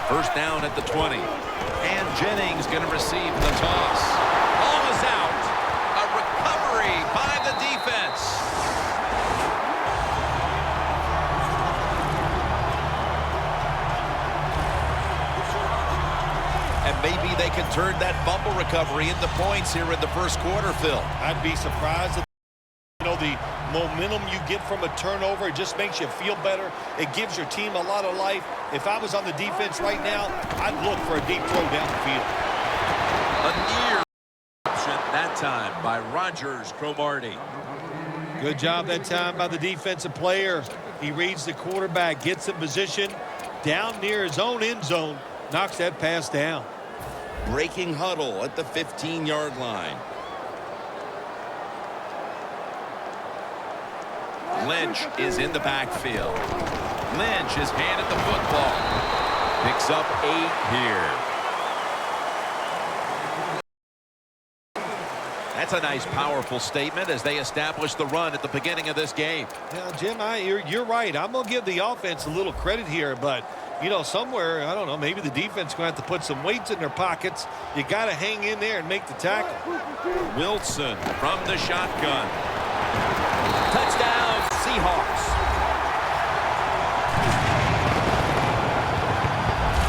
First down at the 20. And Jennings going to receive the toss. Ball is out. A recovery by the defense. And maybe they can turn that fumble recovery into points here in the first quarter, Phil. I'd be surprised if, the momentum you get from a turnover, it just makes you feel better. It gives your team a lot of life. If I was on the defense right now, I'd look for a deep throw down the field. A near option that time by Rogers Cromartie. Good job that time by the defensive player. He reads the quarterback, gets in position down near his own end zone, knocks that pass down. Breaking huddle at the 15-yard line. Lynch is in the backfield. Lynch is handed the football. Picks up 8 here. That's a nice, powerful statement as they establish the run at the beginning of this game. Now, Jim, you're right. I'm going to give the offense a little credit here, but, somewhere, I don't know, maybe the defense is going to have to put some weights in their pockets. You got to hang in there and make the tackle. Wilson from the shotgun. Touchdown, Seahawks.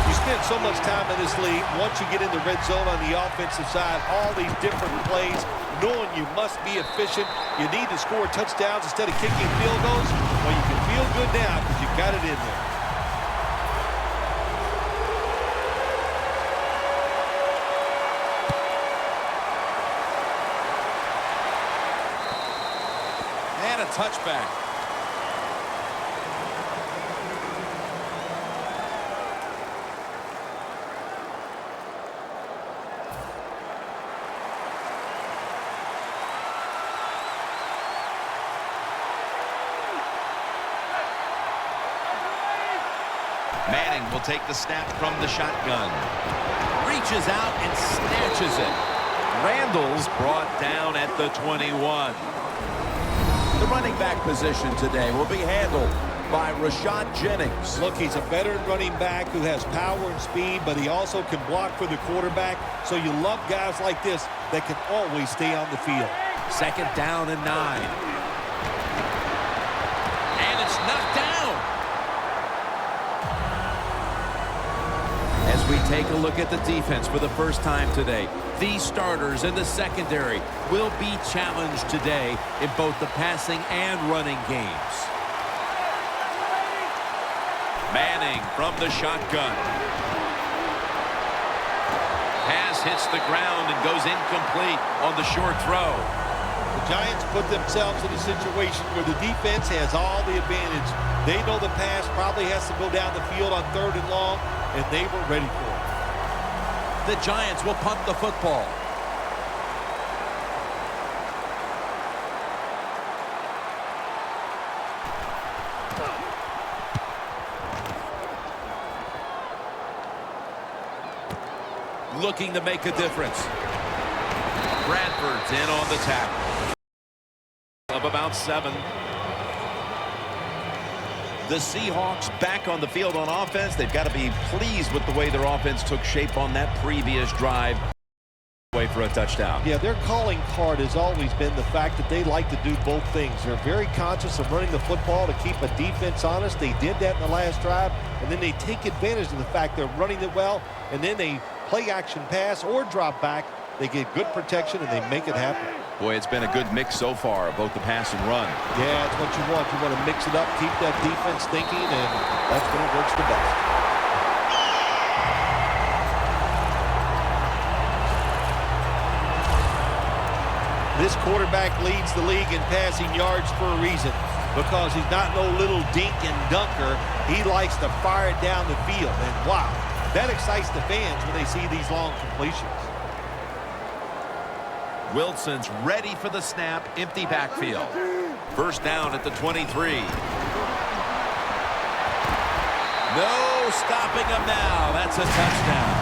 You spend so much time in this league, once you get in the red zone on the offensive side, all these different plays, knowing you must be efficient. You need to score touchdowns instead of kicking field goals. Well, you can feel good now because you got it in there. And a touchback. Manning will take the snap from the shotgun. Reaches out and snatches it. Randall's brought down at the 21. The running back position today will be handled by Rashad Jennings. Look, he's a veteran running back who has power and speed, but he also can block for the quarterback. So you love guys like this that can always stay on the field. Second down and 9. And it's knocked down. As we take a look at the defense for the first time today, these starters in the secondary will be challenged today in both the passing and running games. Manning from the shotgun. Pass hits the ground and goes incomplete on the short throw. The Giants put themselves in a situation where the defense has all the advantage. They know the pass probably has to go down the field on 3rd and long, and they were ready for it. The Giants will punt the football. Looking to make a difference. Bradford's in on the tackle. Of about 7. The Seahawks back on the field on offense. They've got to be pleased with the way their offense took shape on that previous drive. Way for a touchdown. Yeah, their calling card has always been the fact that they like to do both things. They're very conscious of running the football to keep a defense honest. They did that in the last drive, and then they take advantage of the fact they're running it well, and then they play action pass or drop back. They get good protection, and they make it happen. Boy, it's been a good mix so far, both the pass and run. Yeah, that's what you want. You want to mix it up, keep that defense thinking, and that's when it works the best. This quarterback leads the league in passing yards for a reason, because he's not no little dink and dunker. He likes to fire it down the field, and wow, that excites the fans when they see these long completions. Wilson's ready for the snap. Empty backfield. First down at the 23. No stopping him now. That's a touchdown.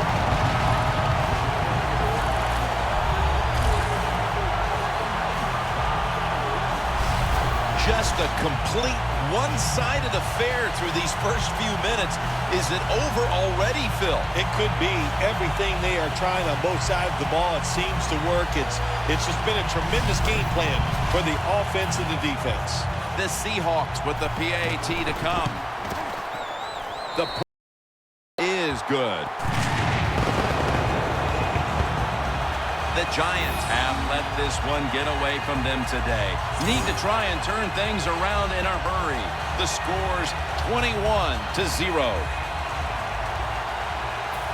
Just Just a complete one-sided affair through these first few minutes. Is it over already, Phil? It could be. Everything they are trying on both sides of the ball, it seems to work. It's just been a tremendous game plan for the offense and the defense. The Seahawks with the PAT to come. The is good. The Giants have let this one get away from them today. Need to try and turn things around in a hurry. The score's 21-0.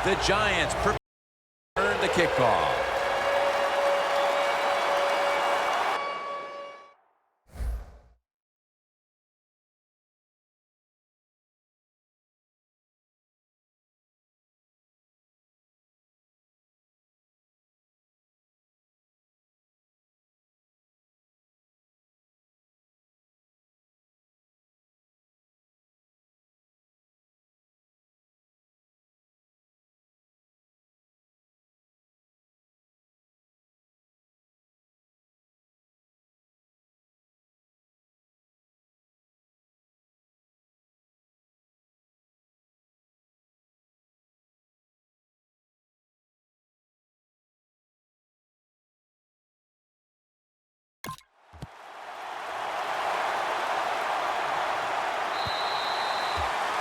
The Giants prepare the kickoff.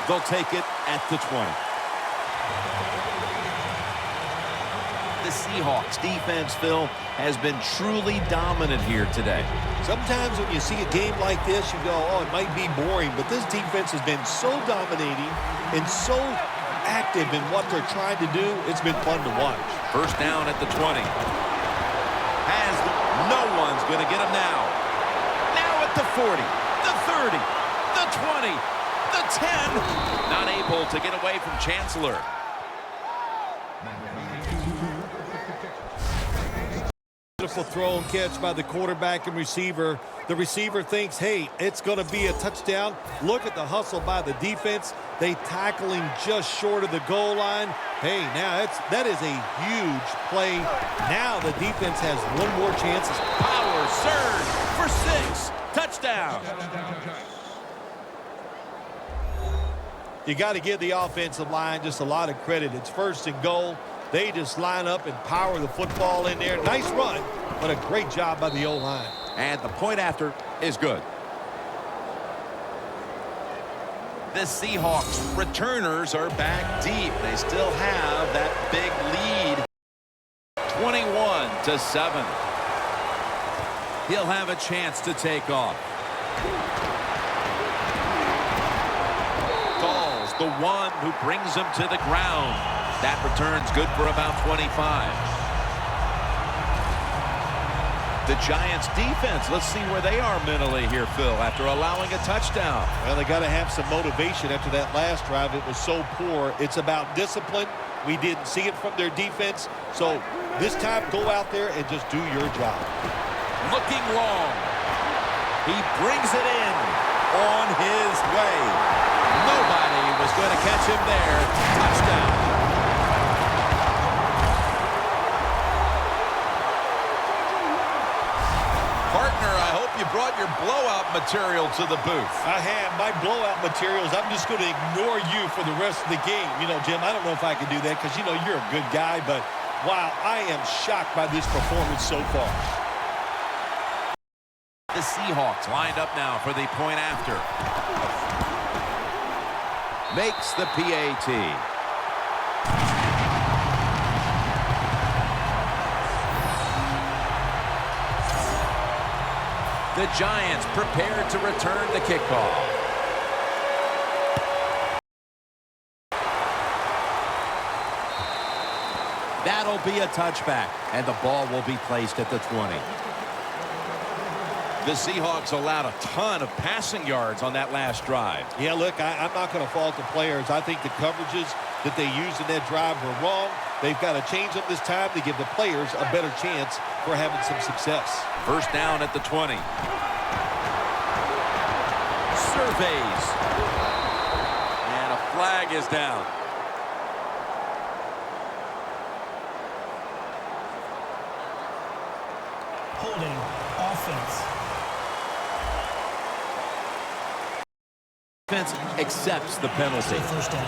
They'll take it at the 20. The Seahawks defense, Phil, has been truly dominant here today. Sometimes when you see a game like this, you go, oh, it might be boring, but this defense has been so dominating and so active in what they're trying to do. It's been fun to watch. First down at the 20. No one's going to get him now. Now at the 40, the 30, the 20, the 10. Not able to get away from Chancellor. Beautiful throw and catch by the quarterback and receiver. The receiver thinks, hey, it's going to be a touchdown. Look at the hustle by the defense. They tackle him just short of the goal line. Hey, now that is a huge play. Now the defense has one more chance. Power surge for 6. Touchdown. You got to give the offensive line just a lot of credit. It's first and goal. They just line up and power the football in there. Nice run, but a great job by the O-line. And the point after is good. The Seahawks returners are back deep. They still have that big lead. 21-7. He'll have a chance to take off. Calls the one who brings him to the ground. That return's good for about 25. The Giants defense, let's see where they are mentally here, Phil, after allowing a touchdown. Well, they got to have some motivation after that last drive. It was so poor. It's about discipline. We didn't see it from their defense. So this time, go out there and just do your job. Looking long. He brings it in on his way. Nobody was going to catch him there. Touchdown. Partner, I hope you brought your blowout material to the booth. I have. My blowout materials, I'm just going to ignore you for the rest of the game. You know, Jim, I don't know if I can do that because, you know, you're a good guy. But, wow, I am shocked by this performance so far. The Seahawks lined up now for the point after. Makes the PAT. The Giants prepared to return the kickoff. That'll be a touchback, and the ball will be placed at the 20. The Seahawks allowed a ton of passing yards on that last drive. Yeah, look, I'm not going to fault the players. I think the coverages that they used in that drive were wrong. They've got to change them this time to give the players a better chance for having some success. First down at the 20. Surveys. And a flag is down. Holding offense. defense accepts the penalty. First down.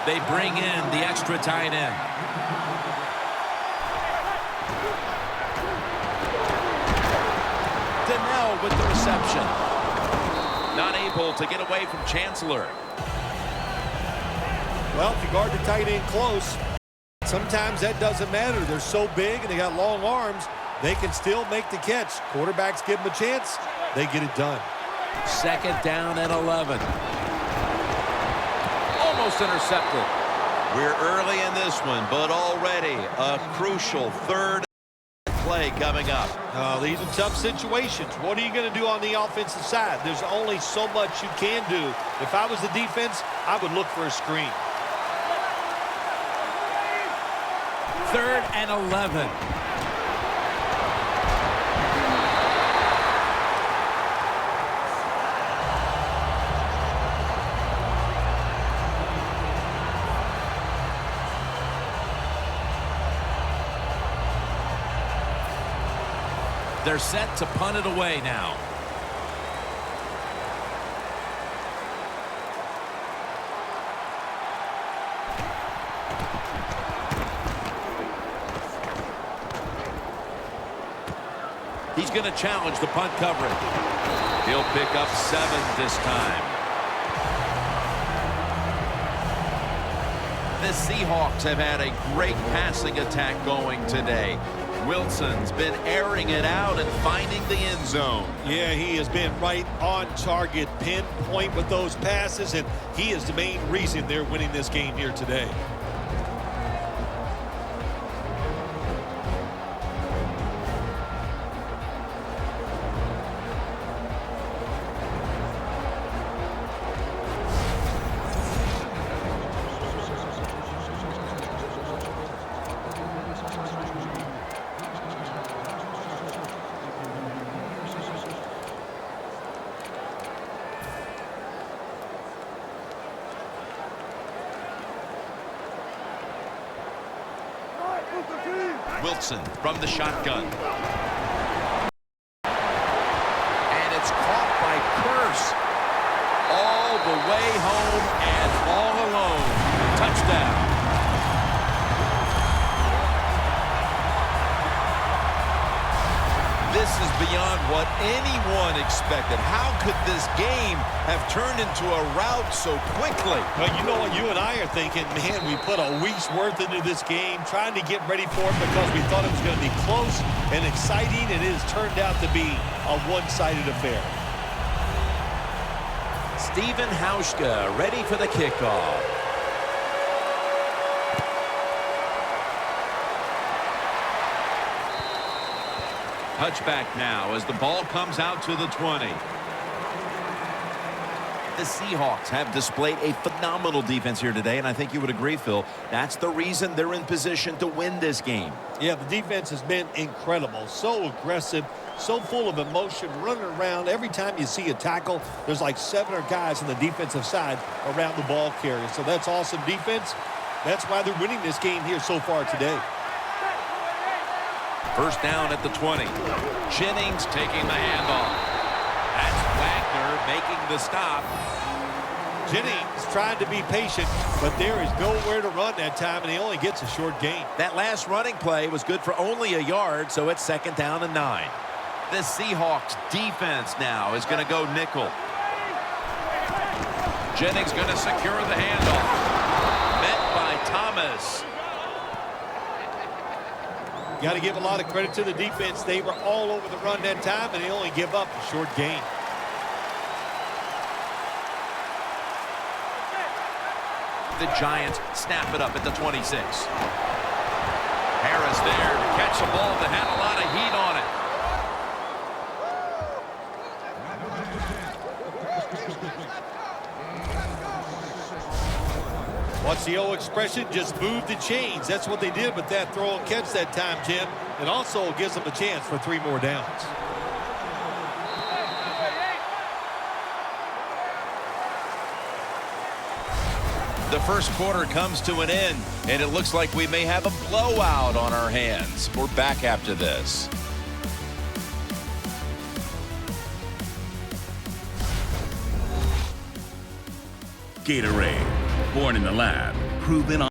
They bring in the extra tight end. Donnell with the reception. Not able to get away from Chancellor. Well, if you guard the tight end close, sometimes that doesn't matter. They're so big and they got long arms, they can still make the catch. Quarterbacks give them a chance, they get it done. Second down and 11. Almost intercepted. We're early in this one, but already a crucial third play coming up. These are tough situations. What are you going to do on the offensive side? There's only so much you can do. If I was the defense, I would look for a screen. Third and 11. They're set to punt it away now. He's going to challenge the punt coverage. He'll pick up 7 this time. The Seahawks have had a great passing attack going today. Wilson's been airing it out and finding the end zone. Yeah, he has been right on target, pinpoint with those passes, and he is the main reason they're winning this game here today. Wilson from the shotgun. And it's caught by Curse. All the way home and all alone. Touchdown. This is beyond what anyone expected. How could this game have turned into a rout so quickly? Well, you know what you and I are thinking, man, we put a week's worth into this game trying to get ready for it because we thought it was going to be close and exciting, and it has turned out to be a one-sided affair. Stephen Hauschka ready for the kickoff. Touchback now as the ball comes out to the 20. The Seahawks have displayed a phenomenal defense here today, and I think you would agree, Phil, that's the reason they're in position to win this game. Yeah, the defense has been incredible. So aggressive, so full of emotion, running around. Every time you see a tackle, there's like 7 or guys on the defensive side around the ball carrier. So that's awesome defense. That's why they're winning this game here so far today. First down at the 20. Jennings taking the handoff. That's Wagner making the stop. Jennings trying to be patient, but there is nowhere to run that time, and he only gets a short gain. That last running play was good for only a yard, so it's second down and 9. The Seahawks defense now is going to go nickel. Jennings going to secure the handoff. Met by Thomas. Got to give a lot of credit to the defense. They were all over the run that time, and they only give up a short gain. The Giants snap it up at the 26. Harris there to catch the ball that had a lot of heat on it. What's the old expression? Just move the chains. That's what they did with that throw and catch that time, Jim. It also gives them a chance for 3 more downs. The first quarter comes to an end, and it looks like we may have a blowout on our hands. We're back after this. Gatorade, born in the lab, proven on.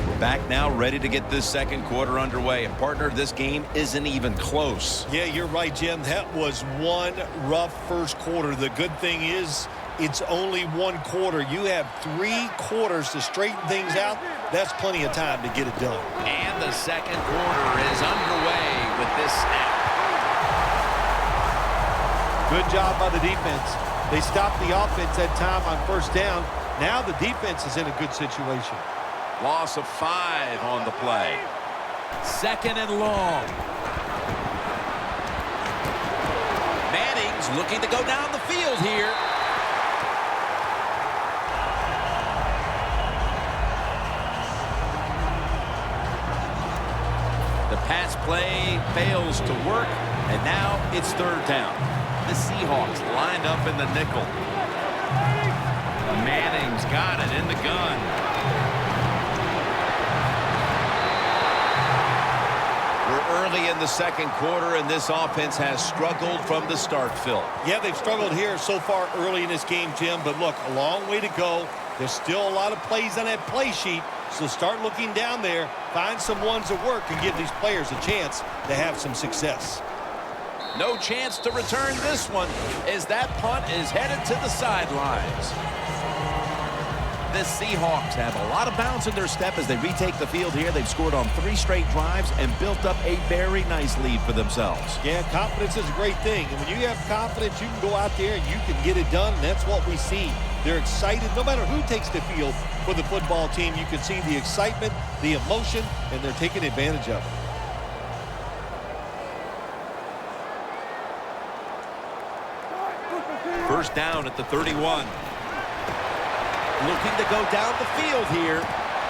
We're back now, ready to get this second quarter underway. And partner, this game isn't even close. Yeah, you're right, Jim. That was one rough first quarter. The good thing is it's only one quarter. You have 3 quarters to straighten things out. That's plenty of time to get it done. And the second quarter is underway with this snap. Good job by the defense. They stopped the offense that time on first down. Now the defense is in a good situation. Loss of 5 on the play. Second and long. Manning's looking to go down the field here. The pass play fails to work, and now it's third down. The Seahawks lined up in the nickel. Manning's got it in the gun. We're early in the second quarter, and this offense has struggled from the start, Phil. Yeah, they've struggled here so far early in this game, Jim. But look, a long way to go. There's still a lot of plays on that play sheet. So start looking down there, find some ones that work, and give these players a chance to have some success. No chance to return this one as that punt is headed to the sidelines. The Seahawks have a lot of bounce in their step as they retake the field here. They've scored on 3 straight drives and built up a very nice lead for themselves. Yeah, confidence is a great thing. And when you have confidence, you can go out there and you can get it done. And that's what we see. They're excited. No matter who takes the field for the football team, you can see the excitement, the emotion, and they're taking advantage of it. First down at the 31. Looking to go down the field here.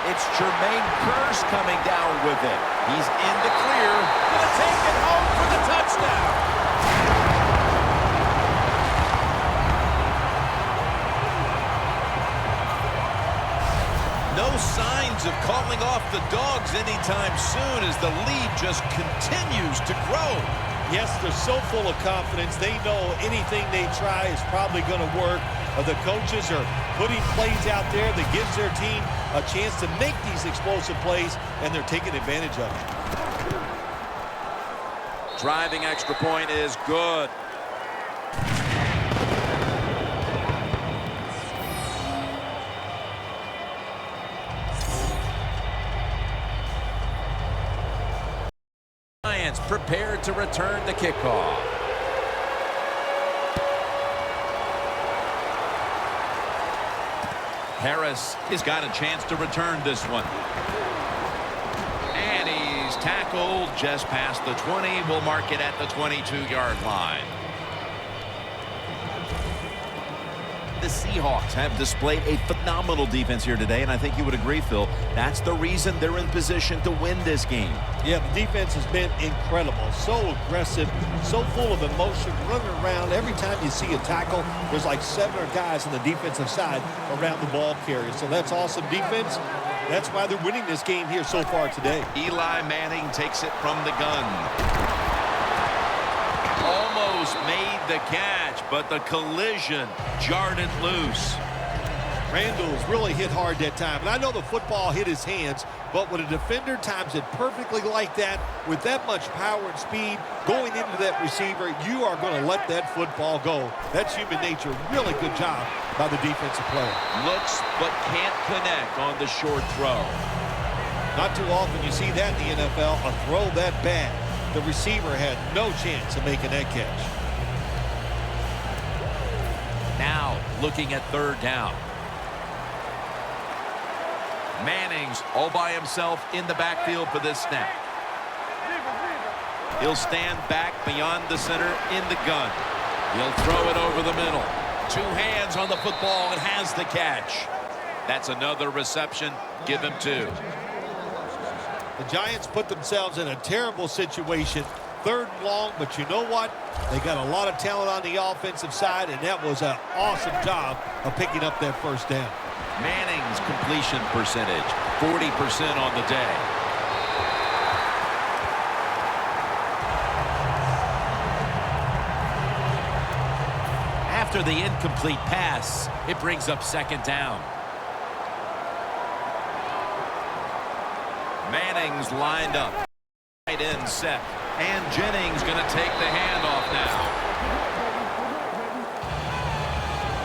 It's Jermaine Kearse coming down with it. He's in the clear. Gonna take it home for the touchdown. No signs of calling off the Dogs anytime soon as the lead just continues to grow. Yes, they're so full of confidence. They know anything they try is probably going to work. The coaches are putting plays out there that gives their team a chance to make these explosive plays, and they're taking advantage of it. Driving extra point is good. Giants prepared to return the kickoff. Harris has got a chance to return this one. And he's tackled just past the 20. We'll mark it at the 22-yard line. The Seahawks have displayed a phenomenal defense here today, and I think you would agree, Phil, that's the reason they're in position to win this game. Yeah, the defense has been incredible. So aggressive, so full of emotion, running around. Every time you see a tackle, there's like 7 guys on the defensive side around the ball carrier. So that's awesome defense. That's why they're winning this game here so far today. Eli Manning takes it from the gun. Almost made the catch, but the collision jarred it loose. Randall's really hit hard that time. And I know the football hit his hands, but when a defender times it perfectly like that, with that much power and speed going into that receiver, you are going to let that football go. That's human nature. Really good job by the defensive player. Looks but can't connect on the short throw. Not too often you see that in the NFL, a throw that bad. The receiver had no chance of making that catch. Now looking at third down. Manning's all by himself in the backfield for this snap. He'll stand back beyond the center in the gun. He'll throw it over the middle. 2 hands on the football and has the catch. That's another reception. Give him 2. The Giants put themselves in a terrible situation. 3rd and long, but you know what? They got a lot of talent on the offensive side, and that was an awesome job of picking up that 1st down. Manning's completion percentage, 40% on the day. After the incomplete pass, it brings up 2nd down. Manning's lined up. Tight end set. And Jennings going to take the handoff now.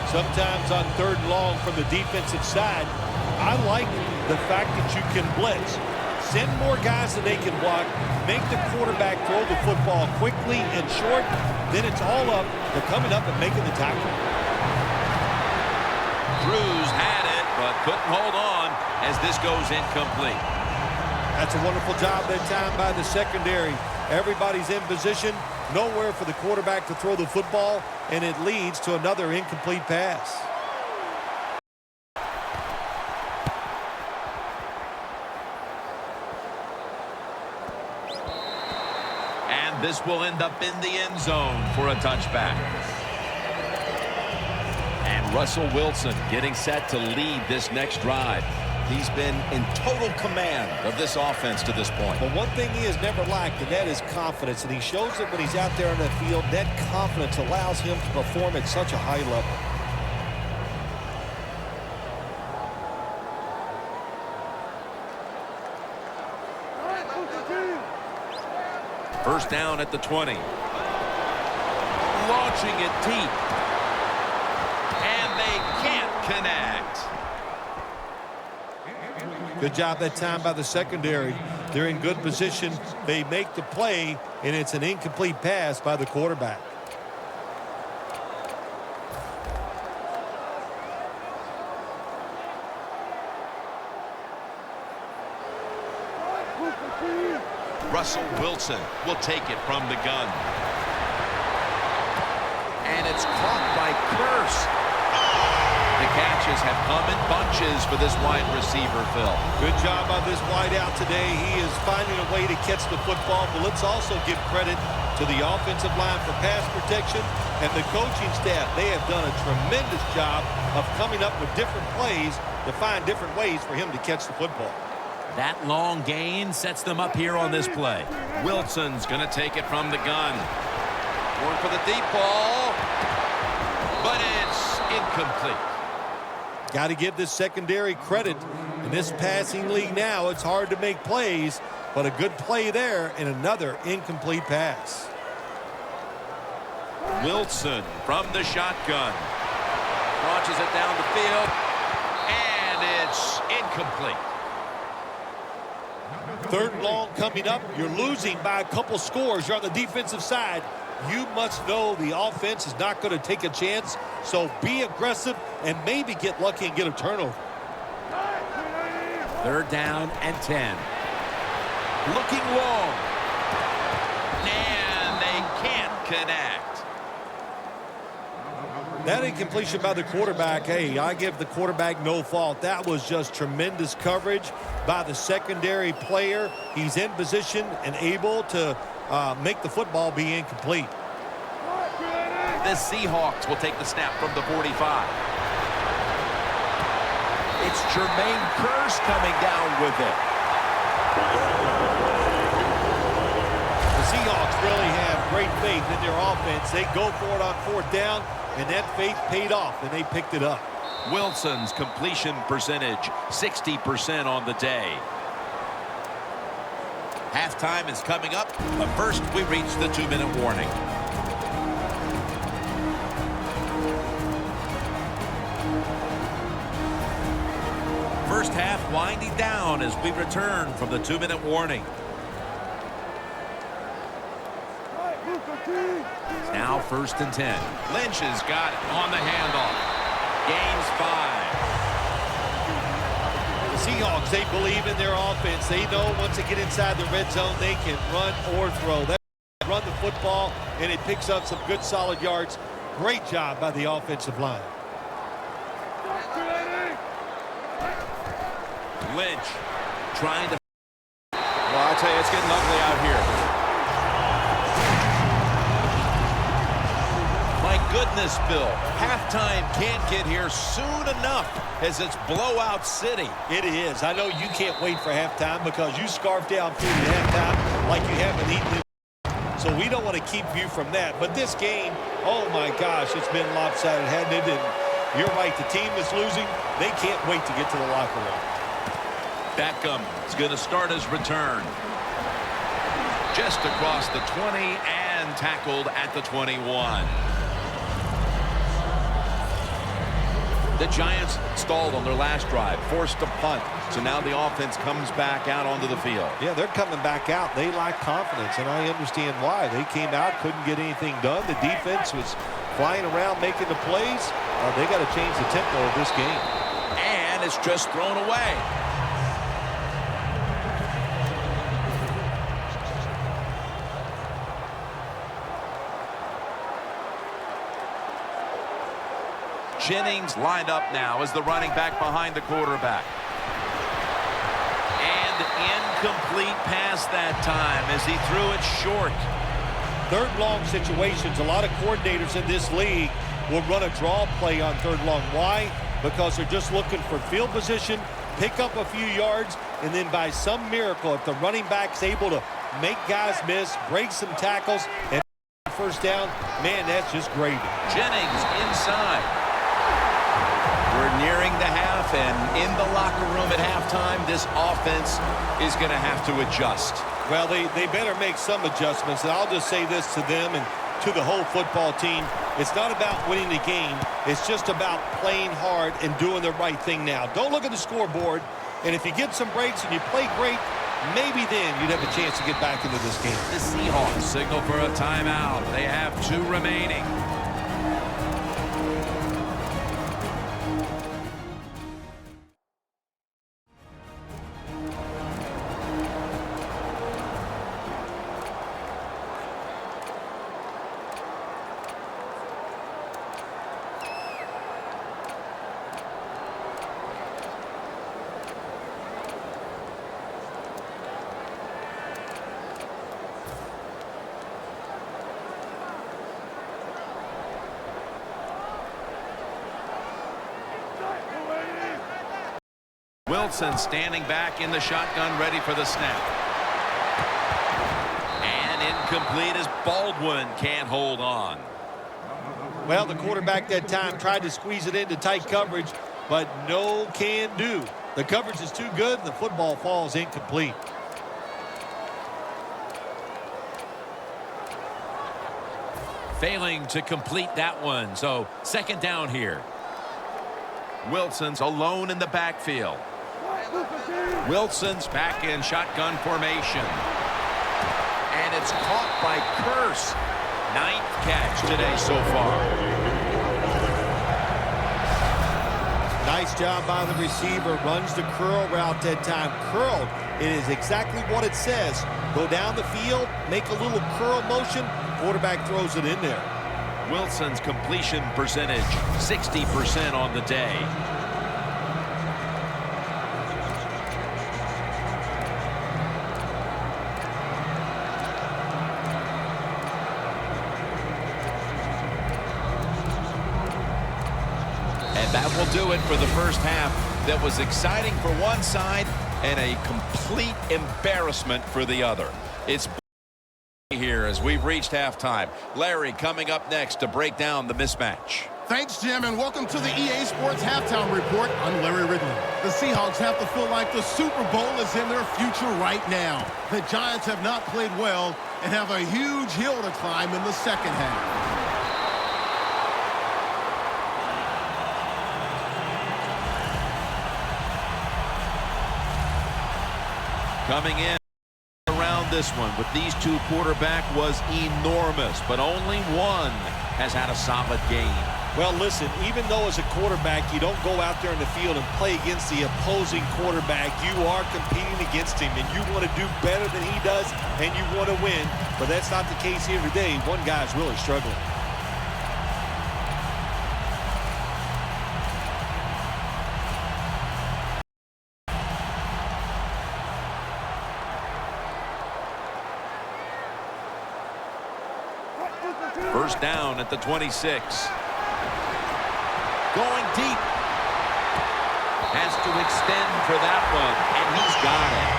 Sometimes on 3rd and long from the defensive side, I like the fact that you can blitz. Send more guys than they can block. Make the quarterback throw the football quickly and short. Then it's all up to coming up and making the tackle. Cruz had it, but couldn't hold on as this goes incomplete. That's a wonderful job that time by the secondary. Everybody's in position. Nowhere for the quarterback to throw the football, and it leads to another incomplete pass. And this will end up in the end zone for a touchback. And Russell Wilson getting set to lead this next drive. He's been in total command of this offense to this point. But one thing he has never lacked, and that is confidence. And he shows it when he's out there on the field. That confidence allows him to perform at such a high level. First down at the 20. Launching it deep. And they can't connect. Good job that time by the secondary. They're in good position. They make the play, and it's an incomplete pass by the quarterback. Russell Wilson will take it from the gun. And it's caught by Curse. The catches have come in bunches for this wide receiver, Phil. Good job by this wideout today. He is finding a way to catch the football, but let's also give credit to the offensive line for pass protection and the coaching staff. They have done a tremendous job of coming up with different plays to find different ways for him to catch the football. That long gain sets them up here on this play. Wilson's going to take it from the gun. Going for the deep ball, but it's incomplete. Got to give this secondary credit. In this passing league now, it's hard to make plays, but a good play there and another incomplete pass. Wilson from the shotgun. Launches it down the field, and it's incomplete. 3rd and long coming up. You're losing by a couple scores. You're on the defensive side. You must know the offense is not going to take a chance, so be aggressive and maybe get lucky and get a turnover. 3rd down and 10. Looking long. And they can't connect. That incompletion by the quarterback, hey, I give the quarterback no fault. That was just tremendous coverage by the secondary player. He's in position and able to make the football be incomplete. The Seahawks will take the snap from the 45. It's Jermaine Kearse coming down with it. The Seahawks really have great faith in their offense. They go for it on 4th down, and that faith paid off, and they picked it up. Wilson's completion percentage, 60% on the day. Halftime is coming up, but first we reach the 2-minute warning. First half winding down as we return from the 2-minute warning. Now 1st and 10. Lynch has got it on the handoff. Gains 5. The Seahawks, they believe in their offense. They know once they get inside the red zone, they can run or throw. They run the football, and it picks up some good solid yards. Great job by the offensive line. Lynch trying to... Well, I tell you, it's getting ugly out here. goodness, Bill. Halftime can't get here soon enough as it's blowout city. It is. I know you can't wait for halftime because you scarfed down food at halftime like you haven't eaten it. So we don't want to keep you from that. But this game, oh my gosh, it's been lopsided, hasn't it? And you're right, the team that's losing, they can't wait to get to the locker room. Beckham is going to start his return. Just across the 20 and tackled at the 21. The Giants stalled on their last drive, forced a punt. So now the offense comes back out onto the field. Yeah, they're coming back out. They lack confidence, and I understand why. They came out, couldn't get anything done. The defense was flying around making the plays. They got to change the tempo of this game. And it's just thrown away. Jennings lined up now as the running back behind the quarterback. And incomplete pass that time as he threw it short. Third long situations, a lot of coordinators in this league will run a draw play on third long. Why? Because they're just looking for field position, pick up a few yards, and then by some miracle, if the running back's able to make guys miss, break some tackles, and first down, man, that's just gravy. Jennings inside. We're nearing the half, and in the locker room at halftime, this offense is going to have to adjust. Well, they better make some adjustments, and I'll just say this to them and to the whole football team. It's not about winning the game. It's just about playing hard and doing the right thing now. Don't look at the scoreboard, and if you get some breaks and you play great, maybe then you'd have a chance to get back into this game. The Seahawks signal for a timeout. They have 2 remaining. Wilson standing back in the shotgun, ready for the snap. And incomplete as Baldwin can't hold on. Well, the quarterback that time tried to squeeze it into tight coverage, but no can do. The coverage is too good, and the football falls incomplete. Failing to complete that one, so second down here. Wilson's alone in the backfield. Wilson's back in shotgun formation. And it's caught by Curse. 9th catch today so far. Nice job by the receiver. Runs the curl route that time. Curled. It is exactly what it says. Go down the field, make a little curl motion. Quarterback throws it in there. Wilson's completion percentage, 60% on the day. That will do it for the first half. That was exciting for one side and a complete embarrassment for the other. It's here as we've reached halftime. Larry coming up next to break down the mismatch. Thanks, Jim, and welcome to the EA Sports Halftime Report. I'm Larry Ridley. The Seahawks have to feel like the Super Bowl is in their future right now. The Giants have not played well and have a huge hill to climb in the second half. Coming in around this one with these two quarterback was enormous, but only one has had a solid game. Well, listen, even though as a quarterback you don't go out there in the field and play against the opposing quarterback, you are competing against him, and you want to do better than he does, and you want to win. But that's not the case here today. One guy's really struggling. First down at the 26. Going deep. Has to extend for that one, and he's got it.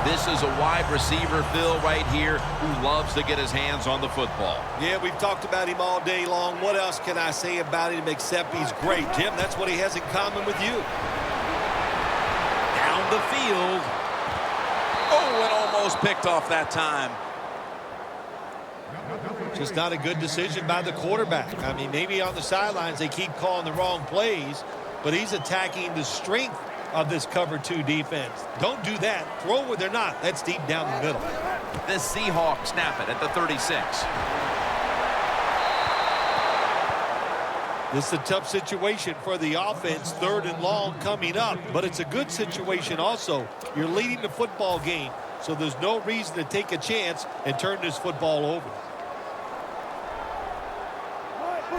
This is a wide receiver, Phil, right here, who loves to get his hands on the football. Yeah, we've talked about him all day long. What else can I say about him except he's great? Jim, that's what he has in common with you. Down the field. Oh, and almost picked off that time. Just not a good decision by the quarterback. I mean, maybe on the sidelines they keep calling the wrong plays, but he's attacking the strength of this cover 2 defense. Don't do that. Throw where they're not. That's deep down the middle. The Seahawks snap it at the 36. This is a tough situation for the offense, 3rd and long coming up, but it's a good situation also. You're leading the football game, so there's no reason to take a chance and turn this football over.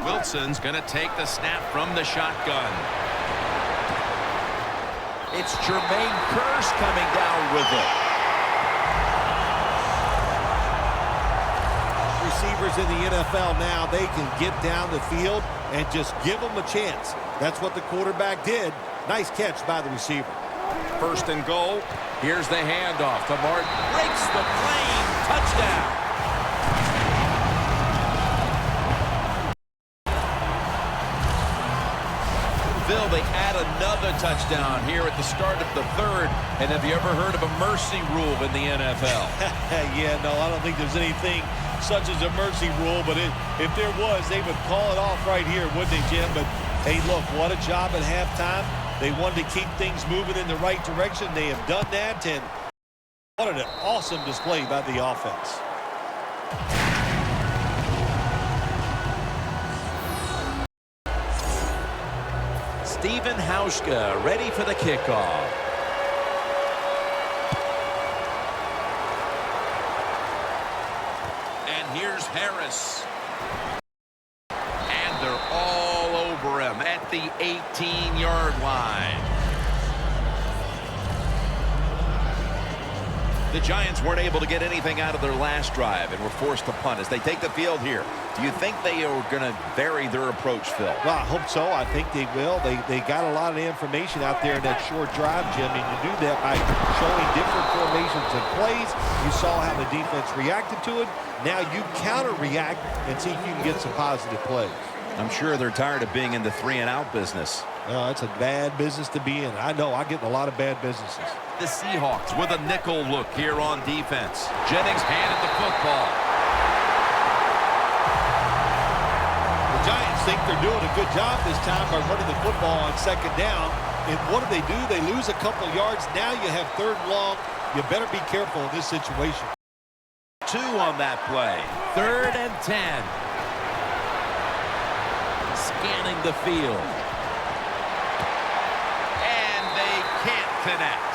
Wilson's going to take the snap from the shotgun. It's Jermaine Kearse coming down with it. Receivers in the NFL now, they can get down the field and just give them a chance. That's what the quarterback did. Nice catch by the receiver. First and goal. Here's the handoff to Martin. Breaks the plane. Touchdown. Phil, they add another touchdown here at the start of the 3rd. And have you ever heard of a mercy rule in the NFL? Yeah, no, I don't think there's anything such as a mercy rule, but if there was, they would call it off right here, wouldn't they, Jim? But, hey, look, what a job at halftime. They wanted to keep things moving in the right direction. They have done that, and what an awesome display by the offense. Stephen Hauschka ready for the kickoff. And here's Harris. And they're all over him at the 18-yard line. The Giants weren't able to get anything out of their last drive and were forced to punt as they take the field here. Do you think they are going to vary their approach, Phil? Well, I hope so. I think they will. They got a lot of information out there in that short drive, Jim, and you do that by showing different formations and plays. You saw how the defense reacted to it. Now you counter-react and see if you can get some positive plays. I'm sure they're tired of being in the 3-and-out business. It's a bad business to be in. I know. I get in a lot of bad businesses. The Seahawks with a nickel look here on defense. Jennings handed the football. The Giants think they're doing a good job this time by running the football on 2nd down. And what do? They lose a couple yards. Now you have 3rd and long. You better be careful in this situation. 2 on that play. 3rd and 10. Scanning the field. And they can't connect.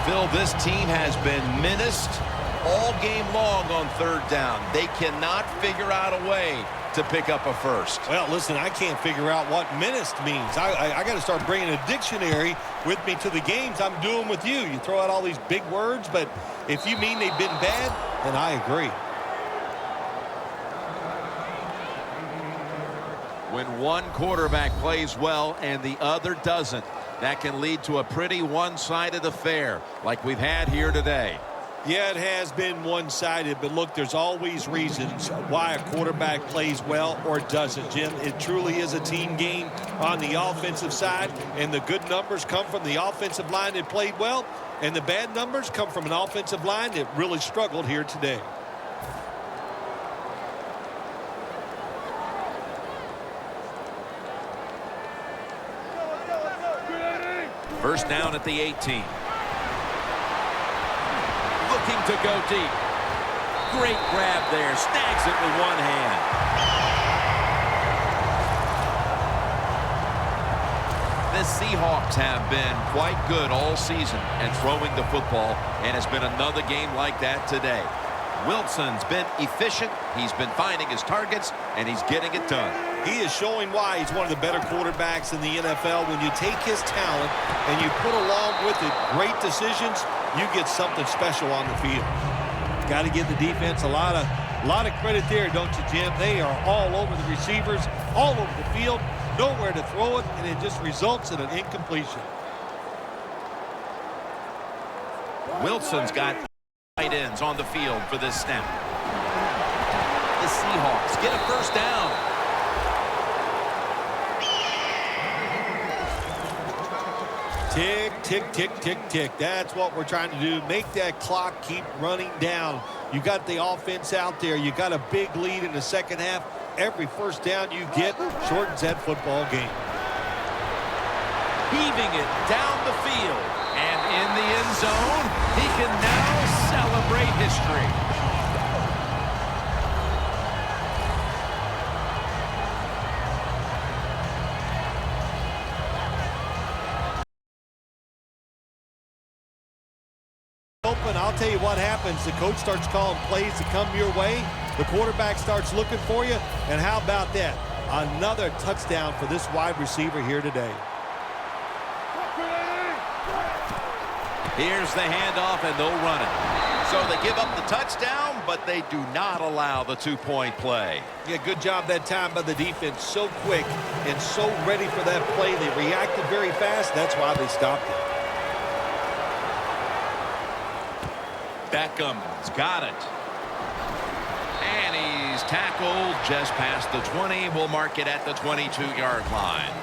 Phil, this team has been menaced all game long on 3rd down. They cannot figure out a way to pick up a first. Well, listen, I can't figure out what menaced means. I got to start bringing a dictionary with me to the games I'm doing with you. You throw out all these big words, but if you mean they've been bad, then I agree. When one quarterback plays well and the other doesn't, that can lead to a pretty one-sided affair like we've had here today. Yeah, it has been one-sided, but look, there's always reasons why a quarterback plays well or doesn't, Jim. It truly is a team game on the offensive side, and the good numbers come from the offensive line that played well, and the bad numbers come from an offensive line that really struggled here today. First down at the 18. Looking to go deep. Great grab there. Snags it with one hand. The Seahawks have been quite good all season at throwing the football, and it's been another game like that today. Wilson's been efficient. He's been finding his targets, and he's getting it done. He is showing why he's one of the better quarterbacks in the NFL. When you take his talent and you put along with it great decisions, you get something special on the field. Got to give the defense a lot of credit there, don't you, Jim? They are all over the receivers, all over the field, nowhere to throw it, and it just results in an incompletion. Wilson's got tight ends on the field for this snap. The Seahawks get a first down. Tick, tick, tick, tick, tick. That's what we're trying to do. Make that clock keep running down. You got the offense out there. You got a big lead in the second half. Every first down you get shortens that football game. Heaving it down the field. And in the end zone, he can now celebrate history. Open, I'll tell you what happens. The coach starts calling plays to come your way. The quarterback starts looking for you. And how about that? Another touchdown for this wide receiver here today. Here's the handoff, and they'll run it. So they give up the touchdown, but they do not allow the two-point play. Yeah, good job that time by the defense. So quick and so ready for that play. They reacted very fast. That's why they stopped it. Beckham's got it. And he's tackled just past the 20. We'll mark it at the 22-yard line.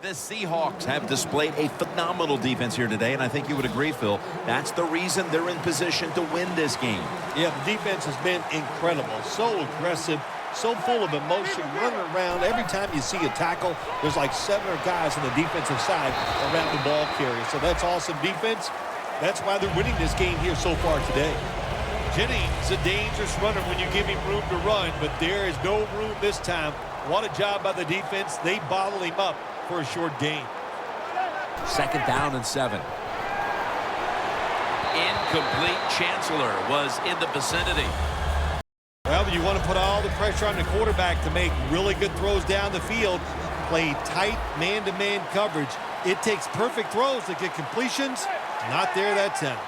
The Seahawks have displayed a phenomenal defense here today, and I think you would agree, Phil. That's the reason they're in position to win this game. Yeah, the defense has been incredible. So aggressive, so full of emotion, running around. Every time you see a tackle, there's like 7 guys on the defensive side around the ball carrier. So that's awesome defense. That's why they're winning this game here so far today. Jennings, a dangerous runner when you give him room to run, but there is no room this time. What a job by the defense. They bottle him up for a short gain. 2nd down and 7. Incomplete. Chancellor was in the vicinity. Well, you want to put all the pressure on the quarterback to make really good throws down the field. Play tight man-to-man coverage. It takes perfect throws to get completions. Not there that time.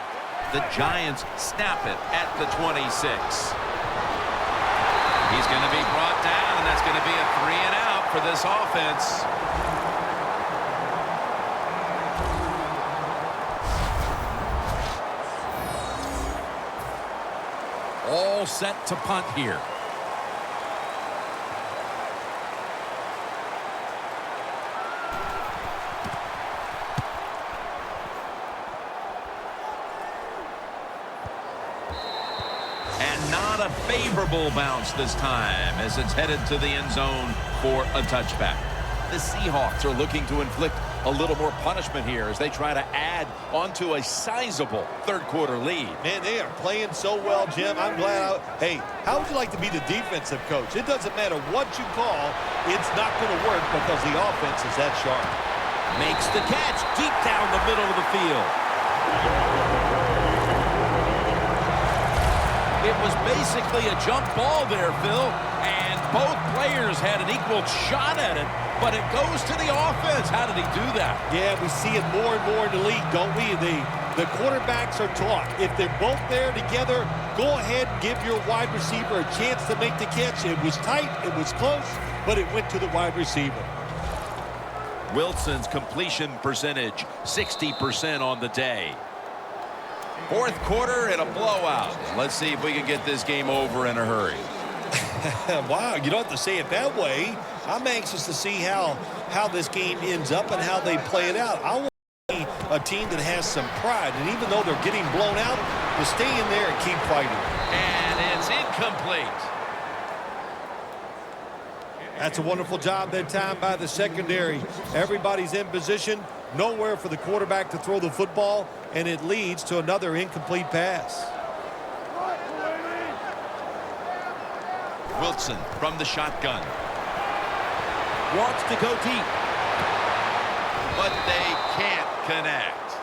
The Giants snap it at the 26. He's going to be brought down, and that's going to be a 3 and out for this offense. All set to punt here. And not a favorable bounce this time as it's headed to the end zone for a touchback. The Seahawks are looking to inflict a little more punishment here as they try to add onto a sizable third-quarter lead. Man, they are playing so well, Jim. I'm glad. Hey, how would you like to be the defensive coach? It doesn't matter what you call. It's not going to work because the offense is that sharp. Makes the catch deep down the middle of the field. It was basically a jump ball there, Phil, and both players had an equal shot at it, but it goes to the offense. How did he do that? Yeah, we see it more and more in the league, don't we? The quarterbacks are taught. If they're both there together, go ahead and give your wide receiver a chance to make the catch. It was tight, it was close, but it went to the wide receiver. Wilson's completion percentage, 60% on the day. 4th quarter and a blowout. Let's see if we can get this game over in a hurry. Wow, you don't have to say it that way. I'm anxious to see how this game ends up and how they play it out. I want to see a team that has some pride, and even though they're getting blown out, to stay in there and keep fighting. And it's incomplete. That's a wonderful job that time by the secondary. Everybody's in position, nowhere for the quarterback to throw the football, and it leads to another incomplete pass. Wilson from the shotgun. Wants to go deep. But they can't connect.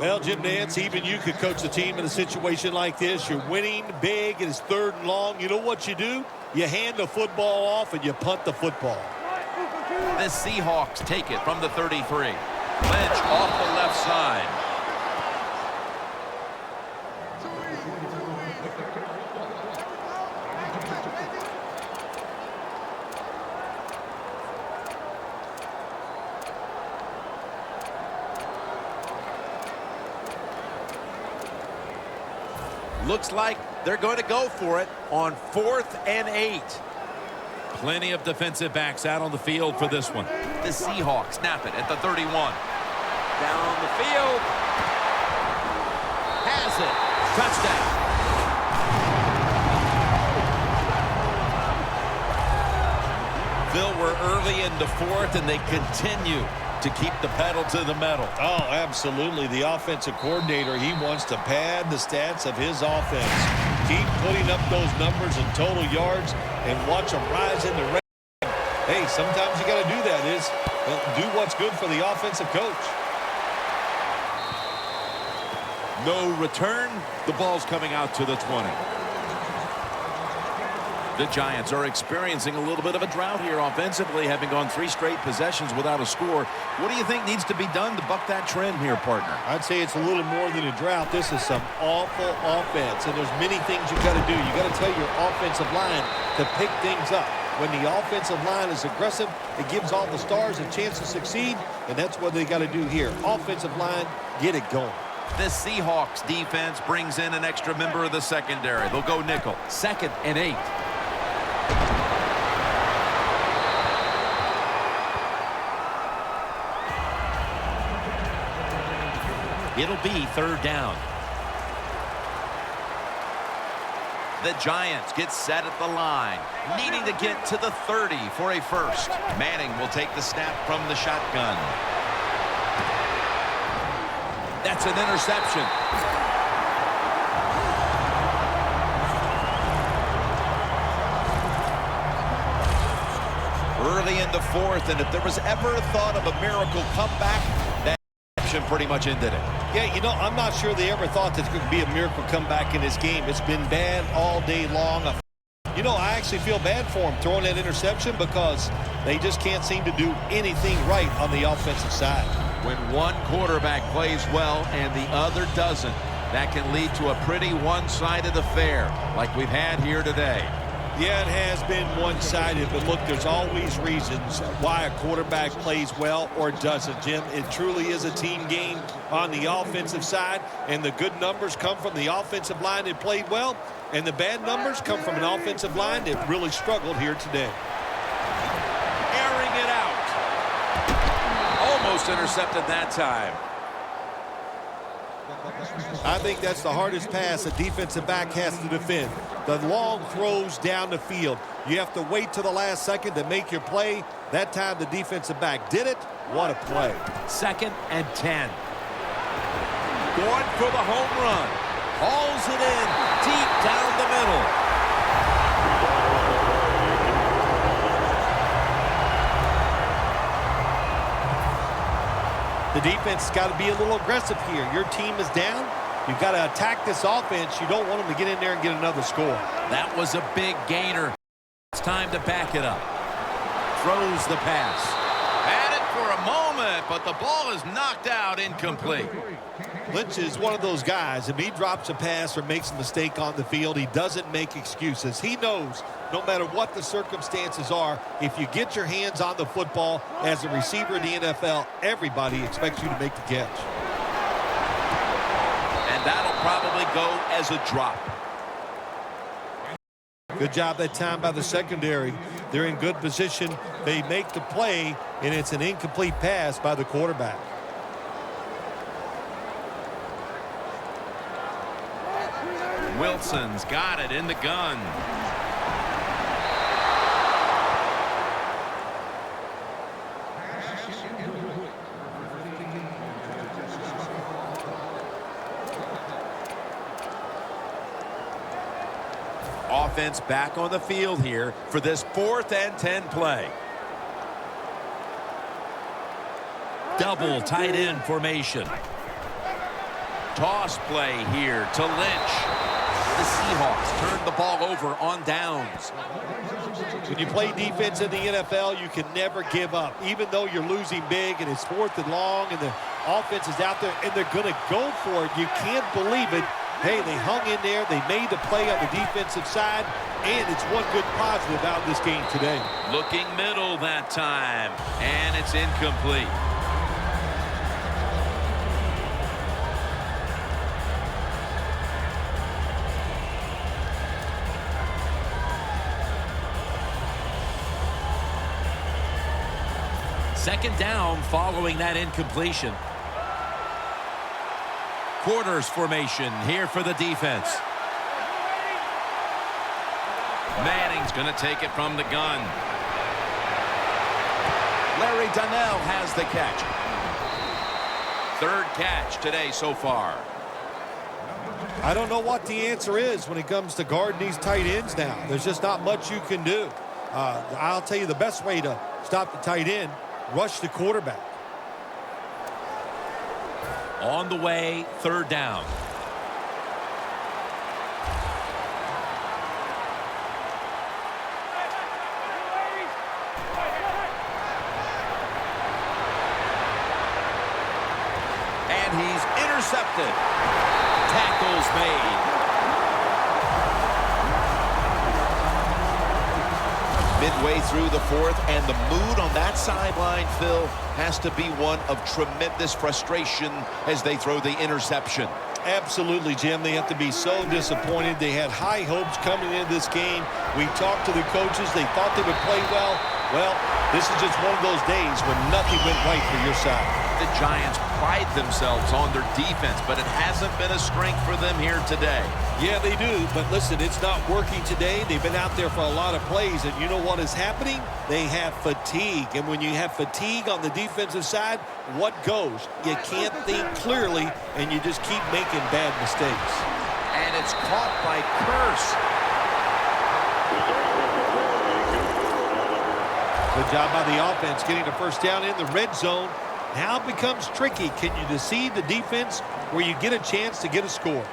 Well, Jim Nance, even you could coach the team in a situation like this. You're winning big, and it's 3rd and long. You know what you do? You hand the football off, and you punt the football. The Seahawks take it from the 33. Lynch off the left side. Looks like they're going to go for it on 4th and 8. Plenty of defensive backs out on the field for this one. The Seahawks snap it at the 31. Down the field. Has it. Touchdown. Phil, we're early into 4th, and they continue to keep the pedal to the metal. Oh, absolutely. The offensive coordinator, he wants to pad the stats of his offense. Keep putting up those numbers in total yards and watch them rise in the red. Hey, sometimes you got to do that. Do what's good for the offensive coach. No return. The ball's coming out to the 20. The Giants are experiencing a little bit of a drought here offensively, having gone 3 straight possessions without a score. What do you think needs to be done to buck that trend here, partner? I'd say it's a little more than a drought. This is some awful offense, and there's many things you've got to do. You've got to tell your offensive line to pick things up. When the offensive line is aggressive, it gives all the stars a chance to succeed, and that's what they got to do here. Offensive line, get it going. The Seahawks defense brings in an extra member of the secondary. They'll go nickel. 2nd and 8. It'll be third down. The Giants get set at the line, needing to get to the 30 for a first. Manning will take the snap from the shotgun. That's an interception. Early in the fourth, and if there was ever a thought of a miracle comeback, that interception pretty much ended it. Yeah, you know, I'm not sure they ever thought there's going to be a miracle comeback in this game. It's been bad all day long. You know, I actually feel bad for them throwing that interception because they just can't seem to do anything right on the offensive side. When one quarterback plays well and the other doesn't, that can lead to a pretty one-sided affair like we've had here today. Yeah, it has been one-sided, but look, there's always reasons why a quarterback plays well or doesn't, Jim. It truly is a team game on the offensive side, and the good numbers come from the offensive line that played well, and the bad numbers come from an offensive line that really struggled here today. Airing it out. Almost intercepted that time. I think that's the hardest pass a defensive back has to defend. The long throws down the field. You have to wait till the last second to make your play. That time the defensive back did it. What a play. 2nd and 10. Going for the home run. Hauls it in deep down the middle. The defense has got to be a little aggressive here. Your team is down. You've got to attack this offense. You don't want them to get in there and get another score. That was a big gainer. It's time to back it up. Throws the pass. Had it for a moment, but the ball is knocked out incomplete. Lynch is one of those guys. If he drops a pass or makes a mistake on the field, he doesn't make excuses. He knows no matter what the circumstances are, if you get your hands on the football as a receiver in the NFL, everybody expects you to make the catch. And that'll probably go as a drop. Good job that time by the secondary. They're in good position. They make the play, and it's an incomplete pass by the quarterback. Wilson's got it in the gun. Offense back on the field here for this 4th and 10 play. Double tight end formation. Toss play here to Lynch. The Seahawks turned the ball over on downs. When you play defense in the NFL, you can never give up. Even though you're losing big and it's 4th and long and the offense is out there and they're going to go for it, you can't believe it. Hey, they hung in there. They made the play on the defensive side, and it's one good positive out of this game today. Looking middle that time, and it's incomplete. Second down following that incompletion. Quarters formation here for the defense. Manning's going to take it from the gun. Larry Donnell has the catch. 3rd catch today so far. I don't know what the answer is when it comes to guarding these tight ends now. There's just not much you can do. I'll tell you the best way to stop the tight end, rush the quarterback. On the way, 3rd down. And he's intercepted. Tackles made. Midway through the 4th, and the mood on that sideline, Phil, has to be one of tremendous frustration as they throw the interception. Absolutely, Jim. They have to be so disappointed. They had high hopes coming into this game. We talked to the coaches. They thought they would play well. Well, this is just one of those days when nothing went right for your side. The Giants pride themselves on their defense, but it hasn't been a strength for them here today. Yeah, they do, but listen, it's not working today. They've been out there for a lot of plays, and you know what is happening? They have fatigue, and when you have fatigue on the defensive side, what goes? You can't think clearly, and you just keep making bad mistakes. And it's caught by Curse. Good job by the offense getting the first down in the red zone. Now it becomes tricky. Can you deceive the defense where you get a chance to get a score?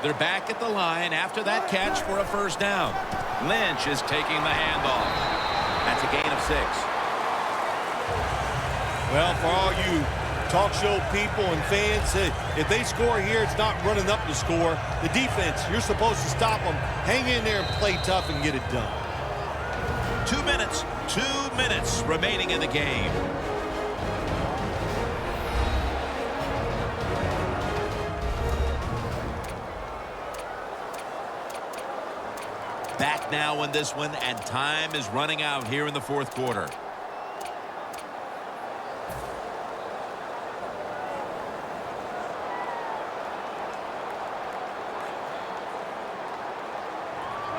They're back at the line after that catch for a first down. Lynch is taking the handoff. That's a gain of 6. Well, for all you talk show people and fans, if they score here, it's not running up to score. The defense, you're supposed to stop them. Hang in there and play tough and get it done. 2 minutes. 2 minutes remaining in the game. Back now in this one, and time is running out here in the fourth quarter.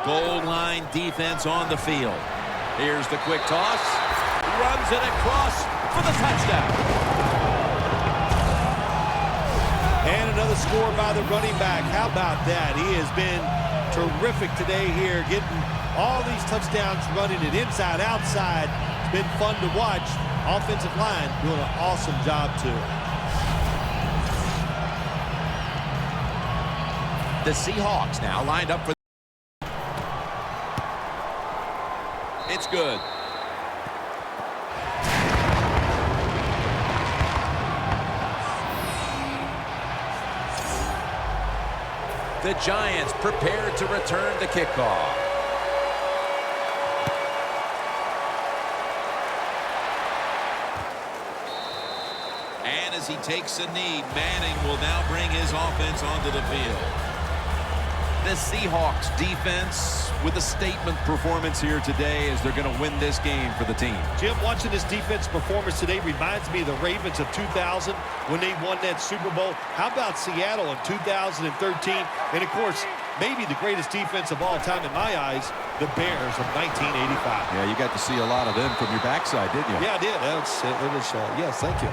Goal line defense on the field. Here's the quick toss. Runs it across for the touchdown. And another score by the running back. How about that? He has been terrific today here, getting all these touchdowns, running it inside, outside. It's been fun to watch. Offensive line doing an awesome job, too. The Seahawks now lined up for. It's good. The Giants prepared to return the kickoff. And as he takes a knee, Manning will now bring his offense onto the field. The Seahawks defense with a statement performance here today as they're going to win this game for the team. Jim, watching this defense performance today reminds me of the Ravens of 2000 when they won that Super Bowl. How about Seattle in 2013? And, of course, maybe the greatest defense of all time in my eyes, the Bears of 1985. Yeah, you got to see a lot of them from your backside, didn't you? Yeah, I did. Yes, thank you.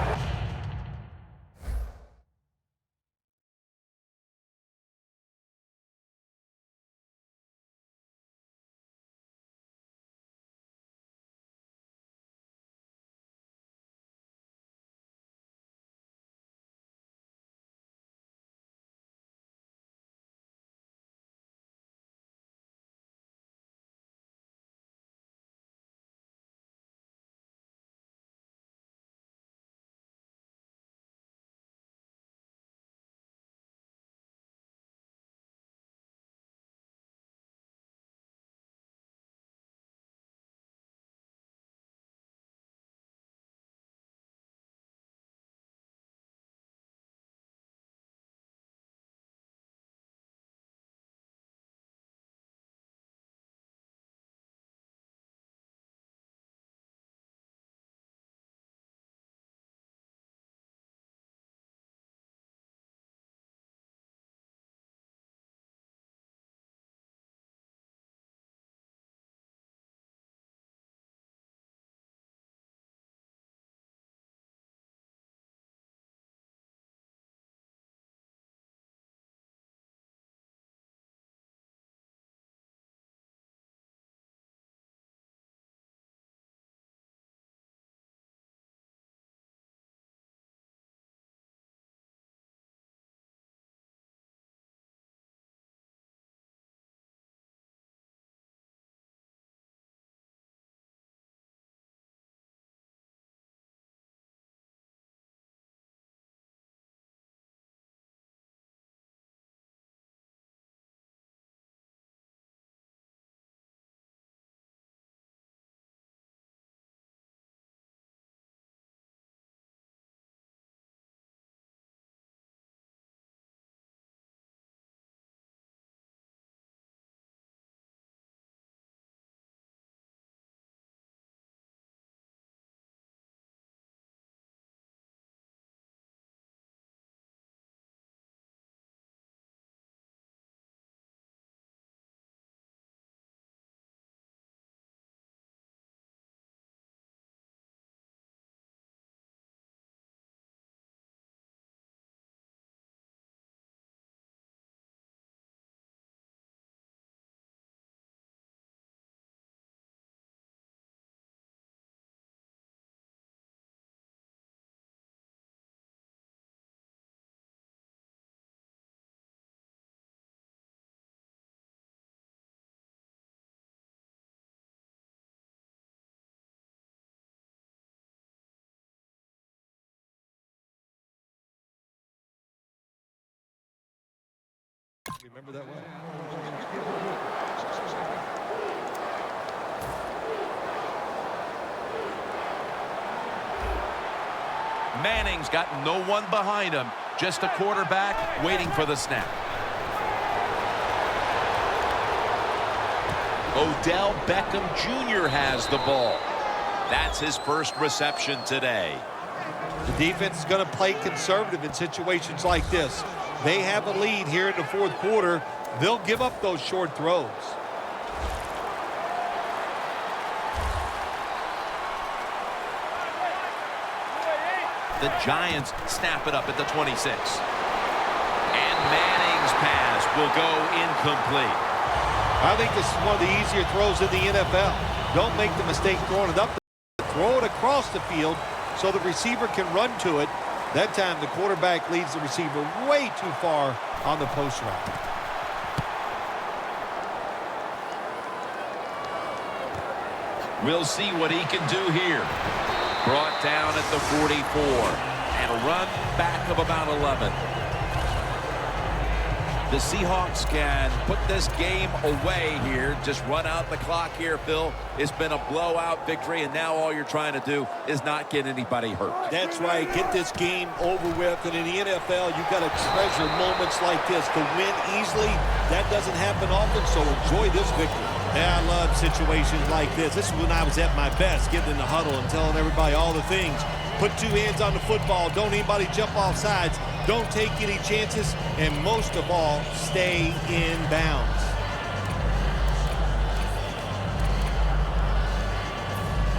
Remember that one? Manning's got no one behind him, just a quarterback waiting for the snap. Odell Beckham Jr. has the ball. That's his first reception today. The defense is going to play conservative in situations like this. They have a lead here in the fourth quarter. They'll give up those short throws. The Giants snap it up at the 26. And Manning's pass will go incomplete. I think this is one of the easier throws in the NFL. Don't make the mistake throwing it up. Throw it across the field so the receiver can run to it. That time the quarterback leads the receiver way too far on the post route. We'll see what he can do here. Brought down at the 44. And a run back of about 11. The Seahawks can put this game away here. Just run out the clock here, Phil. It's been a blowout victory, and now all you're trying to do is not get anybody hurt. That's right. Get this game over with. And in the NFL, you've got to treasure moments like this. To win easily, that doesn't happen often, so enjoy this victory. Yeah, I love situations like this. This is when I was at my best, getting in the huddle and telling everybody all the things. Put two hands on the football. Don't anybody jump off sides. Don't take any chances. And most of all, stay in bounds.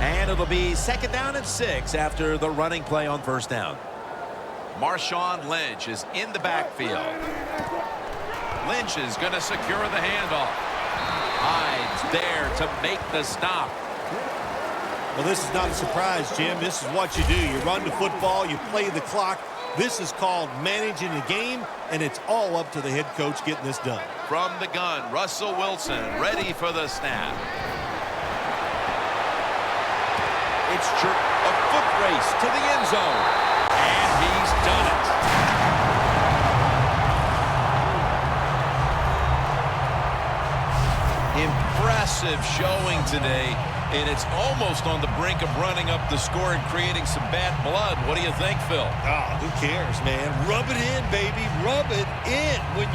And it'll be 2nd down and 6 after the running play on 1st down. Marshawn Lynch is in the backfield. Lynch is going to secure the handoff. Hyde's there to make the stop. Well, this is not a surprise, Jim. This is what you do. You run the football, you play the clock. This is called managing the game, and it's all up to the head coach getting this done. From the gun, Russell Wilson ready for the snap. It's a foot race to the end zone, and he's done it. Impressive showing today, and it's almost on the brink of running up the score and creating some bad blood. What do you think, Phil? Oh, who cares, man? Rub it in, baby. Rub it in. When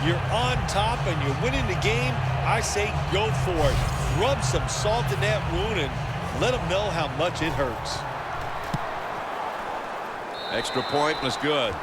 you're on top and you're winning the game, I say go for it. Rub some salt in that wound and let them know how much it hurts. Extra point was good.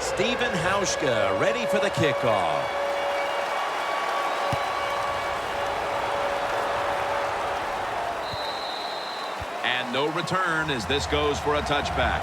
Steven Hauschka ready for the kickoff. And no return as this goes for a touchback.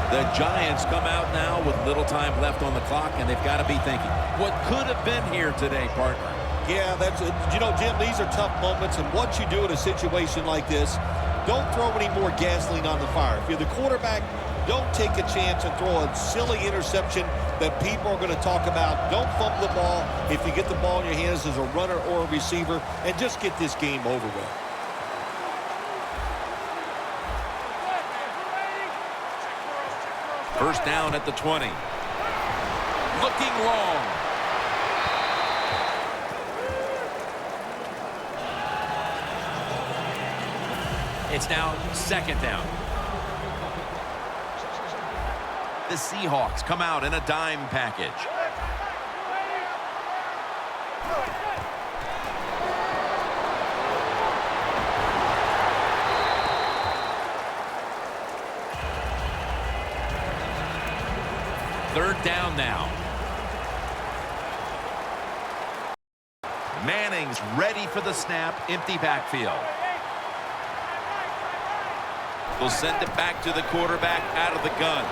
The Giants come out now with little time left on the clock, and they've got to be thinking, what could have been here today, partner? Yeah, that's it. You know, Jim, these are tough moments, and what you do in a situation like this, don't throw any more gasoline on the fire. If you're the quarterback, don't take a chance and throw a silly interception that people are going to talk about. Don't fumble the ball if you get the ball in your hands as a runner or a receiver, and just get this game over with. First down at the 20. Looking long. It's now 2nd down. The Seahawks come out in a dime package. Third down now. Manning's ready for the snap. Empty backfield. We'll send it back to the quarterback out of the gun.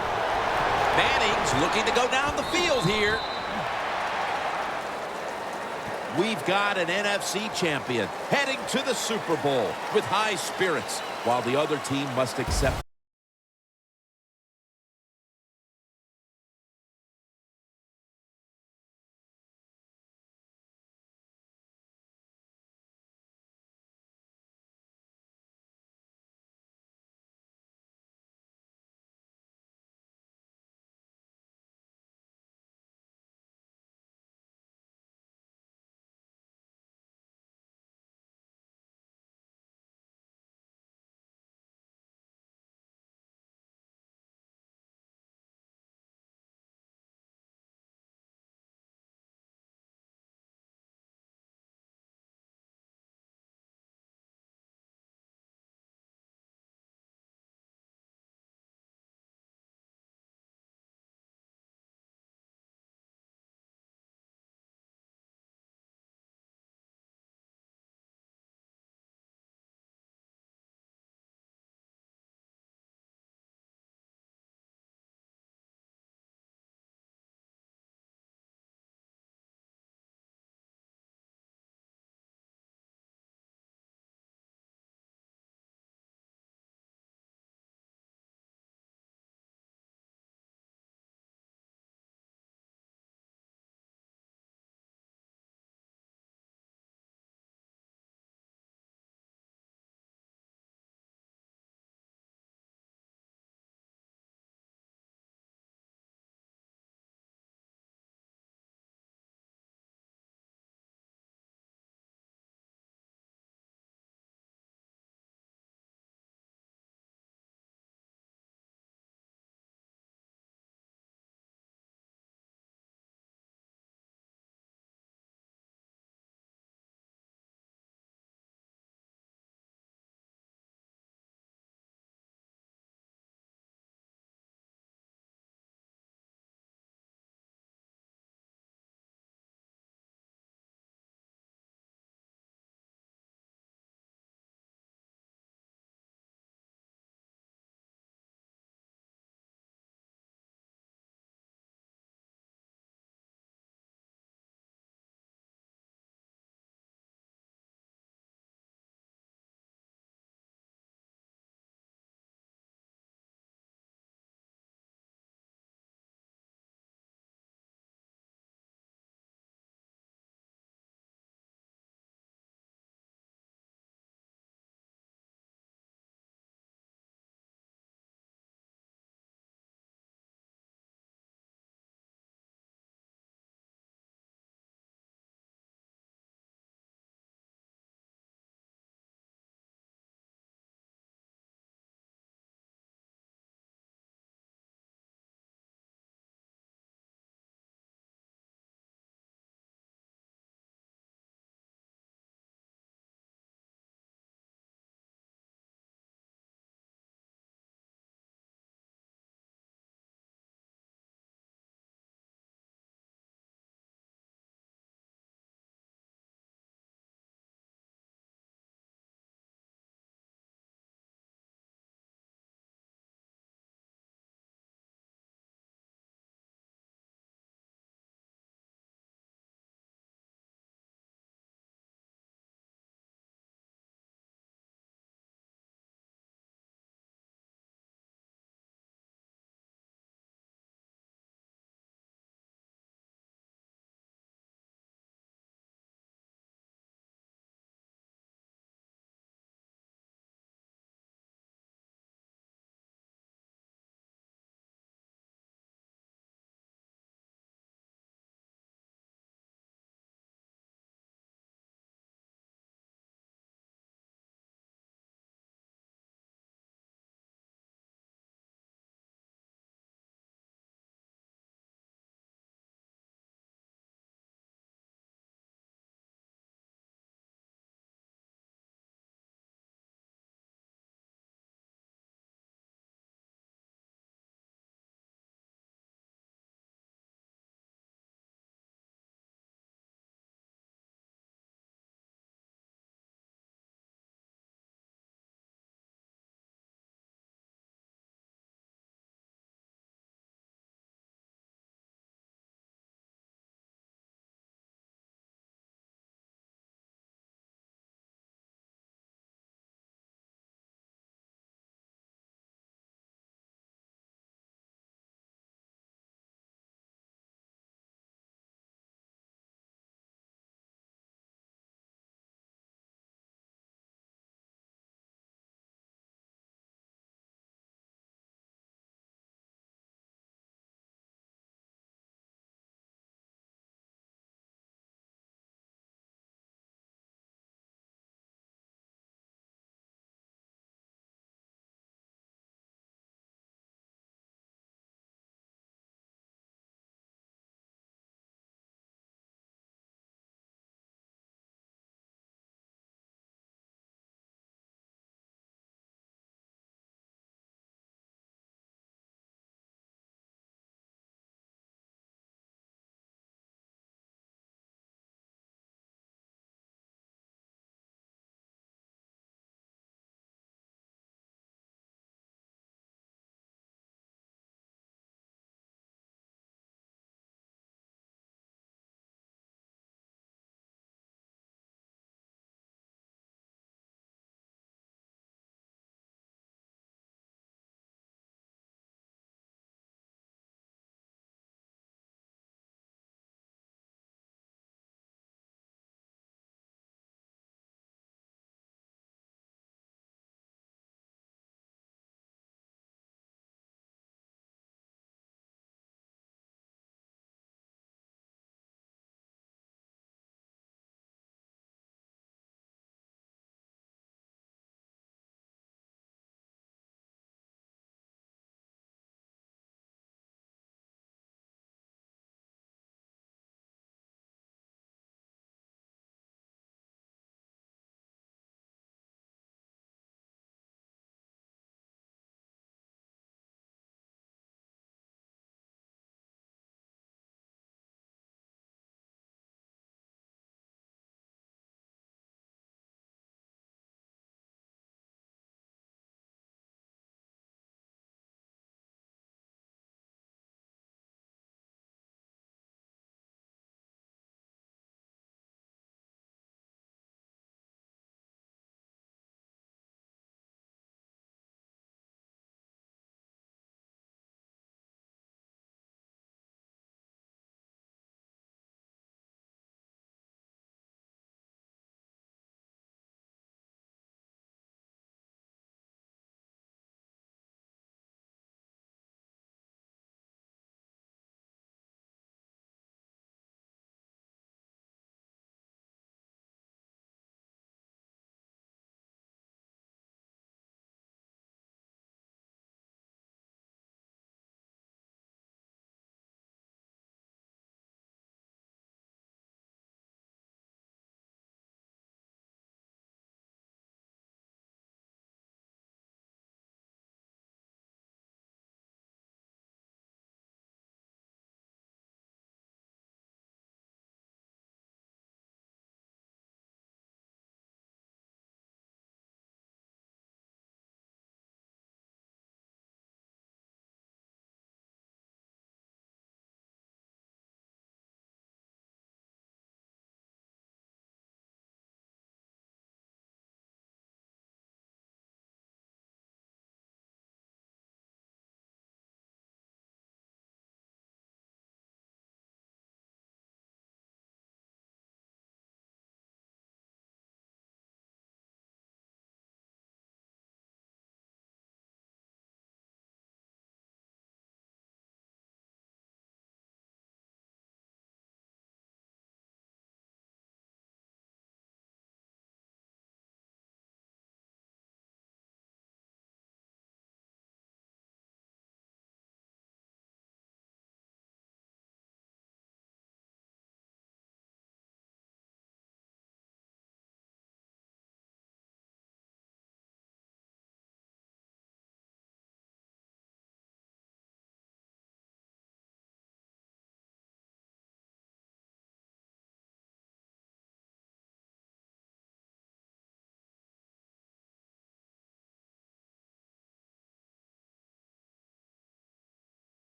Manning's looking to go down the field here. We've got an NFC champion heading to the Super Bowl with high spirits, while the other team must accept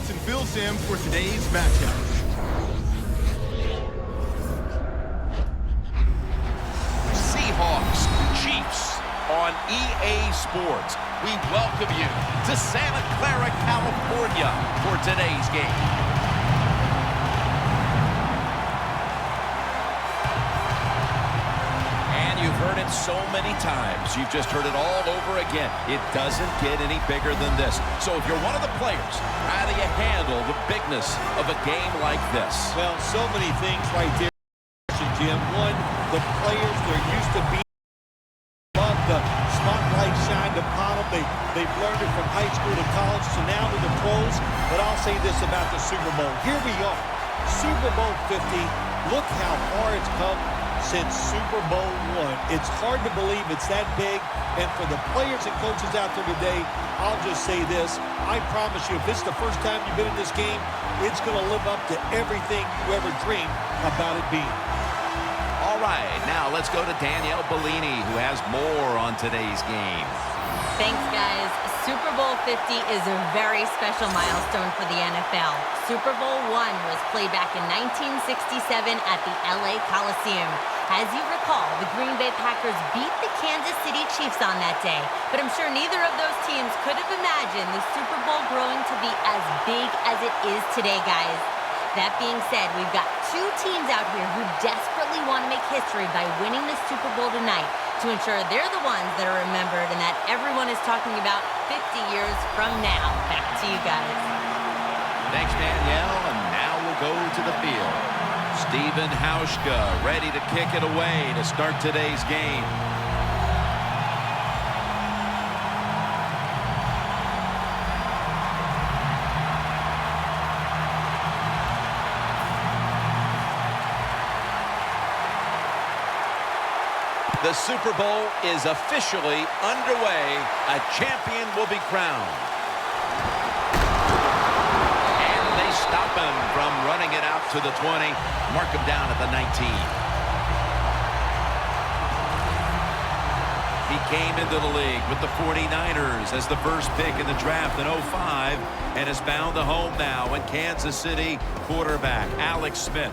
Hansen fills in for today's matchup. Seahawks, Chiefs on EA Sports. We welcome you to Santa Clara, California for today's game. You've heard it so many times. You've just heard it all over again. It doesn't get any bigger than this. So if you're one of the players, how do you handle the bigness of a game like this? Well, so many things right there, Jim. One, the players, they're used to being above the spotlight shined upon them. They've learned it from high school to college to now to the pros. But I'll say this about the Super Bowl. Here we are, Super Bowl 50. Look how far it's come since Super Bowl I. It's hard to believe it's that big, and for the players and coaches out there today, I'll just say this. I promise you, if it's the first time you've been in this game, it's going to live up to everything you ever dreamed about it being. All right, now let's go to Danielle Bellini, who has more on today's game. Thanks, guys. Super Bowl 50 is a very special milestone for the NFL. Super Bowl I was played back in 1967 at the LA Coliseum. As you recall, the Green Bay Packers beat the Kansas City Chiefs on that day. But I'm sure neither of those teams could have imagined the Super Bowl growing to be as big as it is today, guys. That being said, we've got two teams out here who desperately want to make history by winning the Super Bowl tonight to ensure they're the ones that are remembered and that everyone is talking about 50 years from now. Back to you guys. Thanks, Danielle, and now we'll go to the field. Stephen Hauschka ready to kick it away to start today's game. The Super Bowl is officially underway. A champion will be crowned. And they stop him from running it out to the 20. Mark him down at the 19. He came into the league with the 49ers as the first pick in the draft in 05 and has found a home now in Kansas City. Quarterback Alex Smith.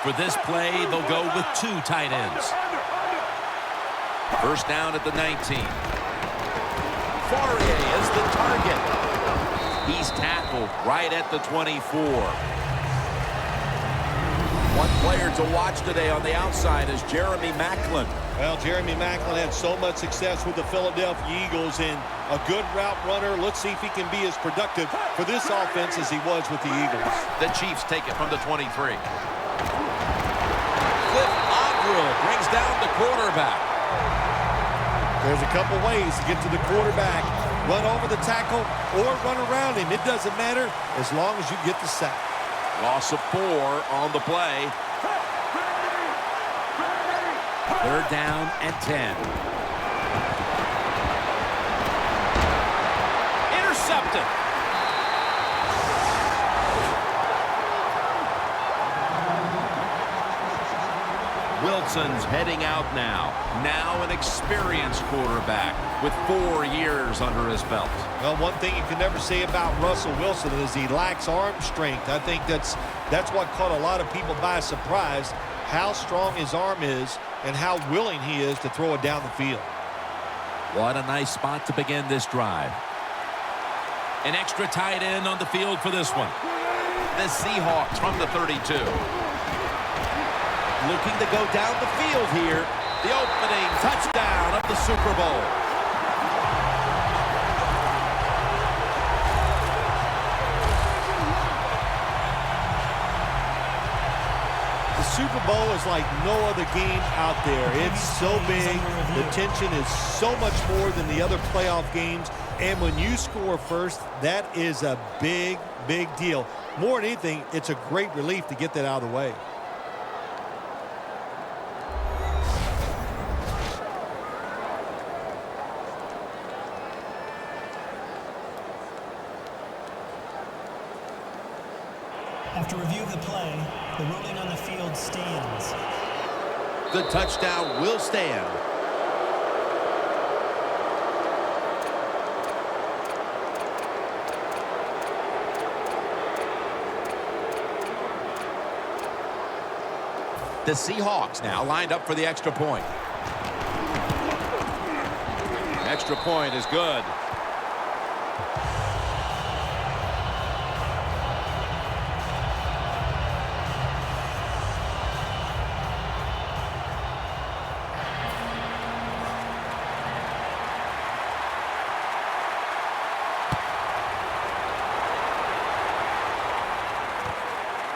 For this play, they'll go with two tight ends. First down at the 19. Fourier is the target. He's tackled right at the 24. One player to watch today on the outside is Jeremy Maclin. Well, Jeremy Maclin had so much success with the Philadelphia Eagles and a good route runner. Let's see if he can be as productive for this offense as he was with the Eagles. The Chiefs take it from the 23. Brings down the quarterback. There's a couple ways to get to the quarterback. Run over the tackle or run around him. It doesn't matter as long as you get the sack. Loss of 4 on the play. Third down and 10. Intercepted. Wilson's heading out now. Now an experienced quarterback with 4 years under his belt. Well, one thing you can never say about Russell Wilson is he lacks arm strength. I think that's what caught a lot of people by surprise, how strong his arm is and how willing he is to throw it down the field. What a nice spot to begin this drive. An extra tight end on the field for this one. The Seahawks from the 32. Looking to go down the field here. The opening touchdown of the Super Bowl. The Super Bowl is like no other game out there. It's so big. The tension is so much more than the other playoff games. And when you score first, that is a big, big deal. More than anything, it's a great relief to get that out of the way. After review of the play, the ruling on the field stands. The touchdown will stand. The Seahawks now lined up for the extra point. Extra point is good.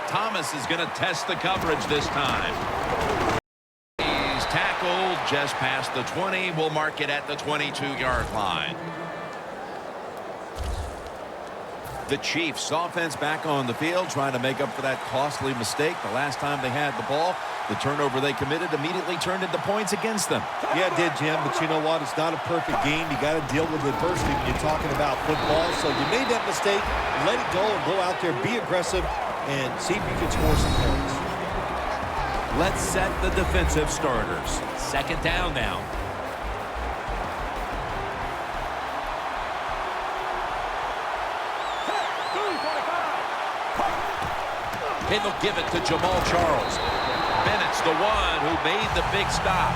Thomas is going to test the coverage this time. He's tackled just past the 20. We'll mark it at the 22-yard line. The Chiefs offense back on the field trying to make up for that costly mistake the last time they had the ball. The turnover they committed immediately turned into points against them. Yeah, it did, Jim, but you know what? It's not a perfect game. You got to deal with adversity when you're talking about football. So you made that mistake, let it go, and go out there, be aggressive, and see if you can score some points. Let's set the defensive starters. Second down now. And they'll give it to Jamal Charles. Bennett's the one who made the big stop.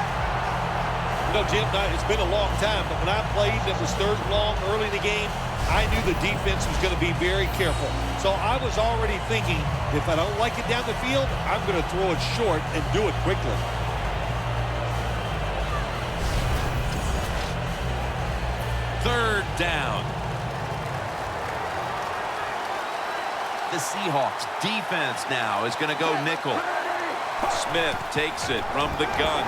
You know, Jim, it's been a long time, but when I played and it was third and long early in the game, I knew the defense was going to be very careful. So I was already thinking, if I don't like it down the field, I'm going to throw it short and do it quickly. Third down. The Seahawks defense now is going to go nickel. Smith takes it from the gun.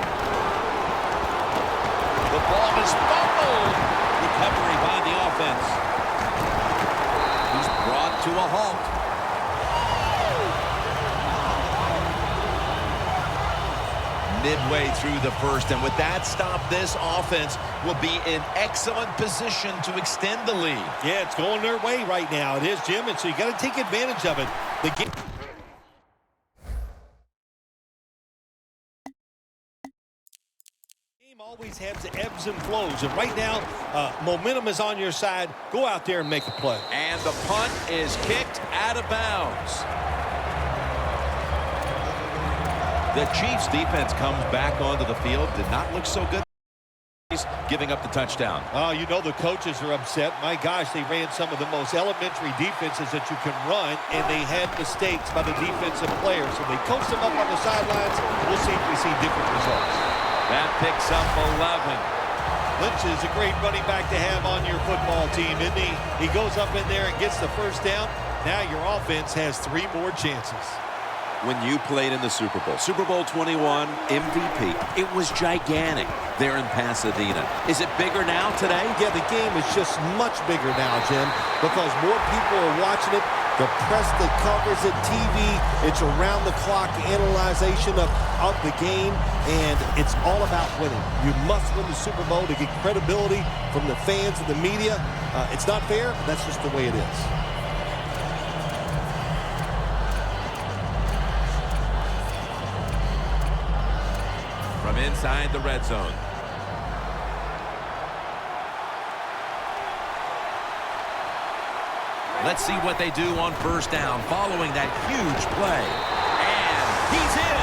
The ball is fumbled. Recovery by the offense. He's brought to a halt. Midway through the first, and with that stop, this offense will be in excellent position to extend the lead. Yeah, it's going their way right now. It is, Jim, and so you got to take advantage of it. The game always has the ebbs and flows, and right now, momentum is on your side. Go out there and make a play. And the punt is kicked out of bounds. The Chiefs defense comes back onto the field. Did not look so good. Giving up the touchdown. Oh, you know the coaches are upset. My gosh, they ran some of the most elementary defenses that you can run, and they had mistakes by the defensive players. So they coached them up on the sidelines. We'll see if we see different results. That picks up 11. Lynch is a great running back to have on your football team, isn't he? He goes up in there and gets the first down. Now your offense has 3 more chances. When you played in the Super Bowl, Super Bowl 21 MVP, it was gigantic there in Pasadena. Is it bigger now today? Yeah, the game is just much bigger now, Jim, because more people are watching it. The press that covers it, TV, it's around-the-clock analyzation of the game, and it's all about winning. You must win the Super Bowl to get credibility from the fans and the media. It's not fair, but that's just the way it is. From inside the red zone. Let's see what they do on first down following that huge play. And he's in.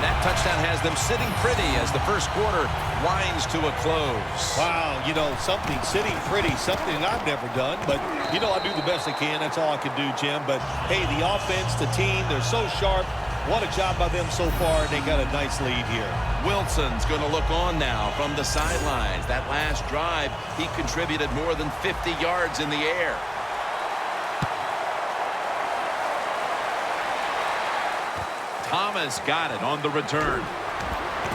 That touchdown has them sitting pretty as the first quarter winds to a close. Wow, you know, something sitting pretty, something I've never done. But, you know, I do the best I can. That's all I can do, Jim. But, hey, the offense, the team, they're so sharp. What a job by them so far. They got a nice lead here. Wilson's going to look on now from the sidelines. That last drive, he contributed more than 50 yards in the air. Thomas got it on the return.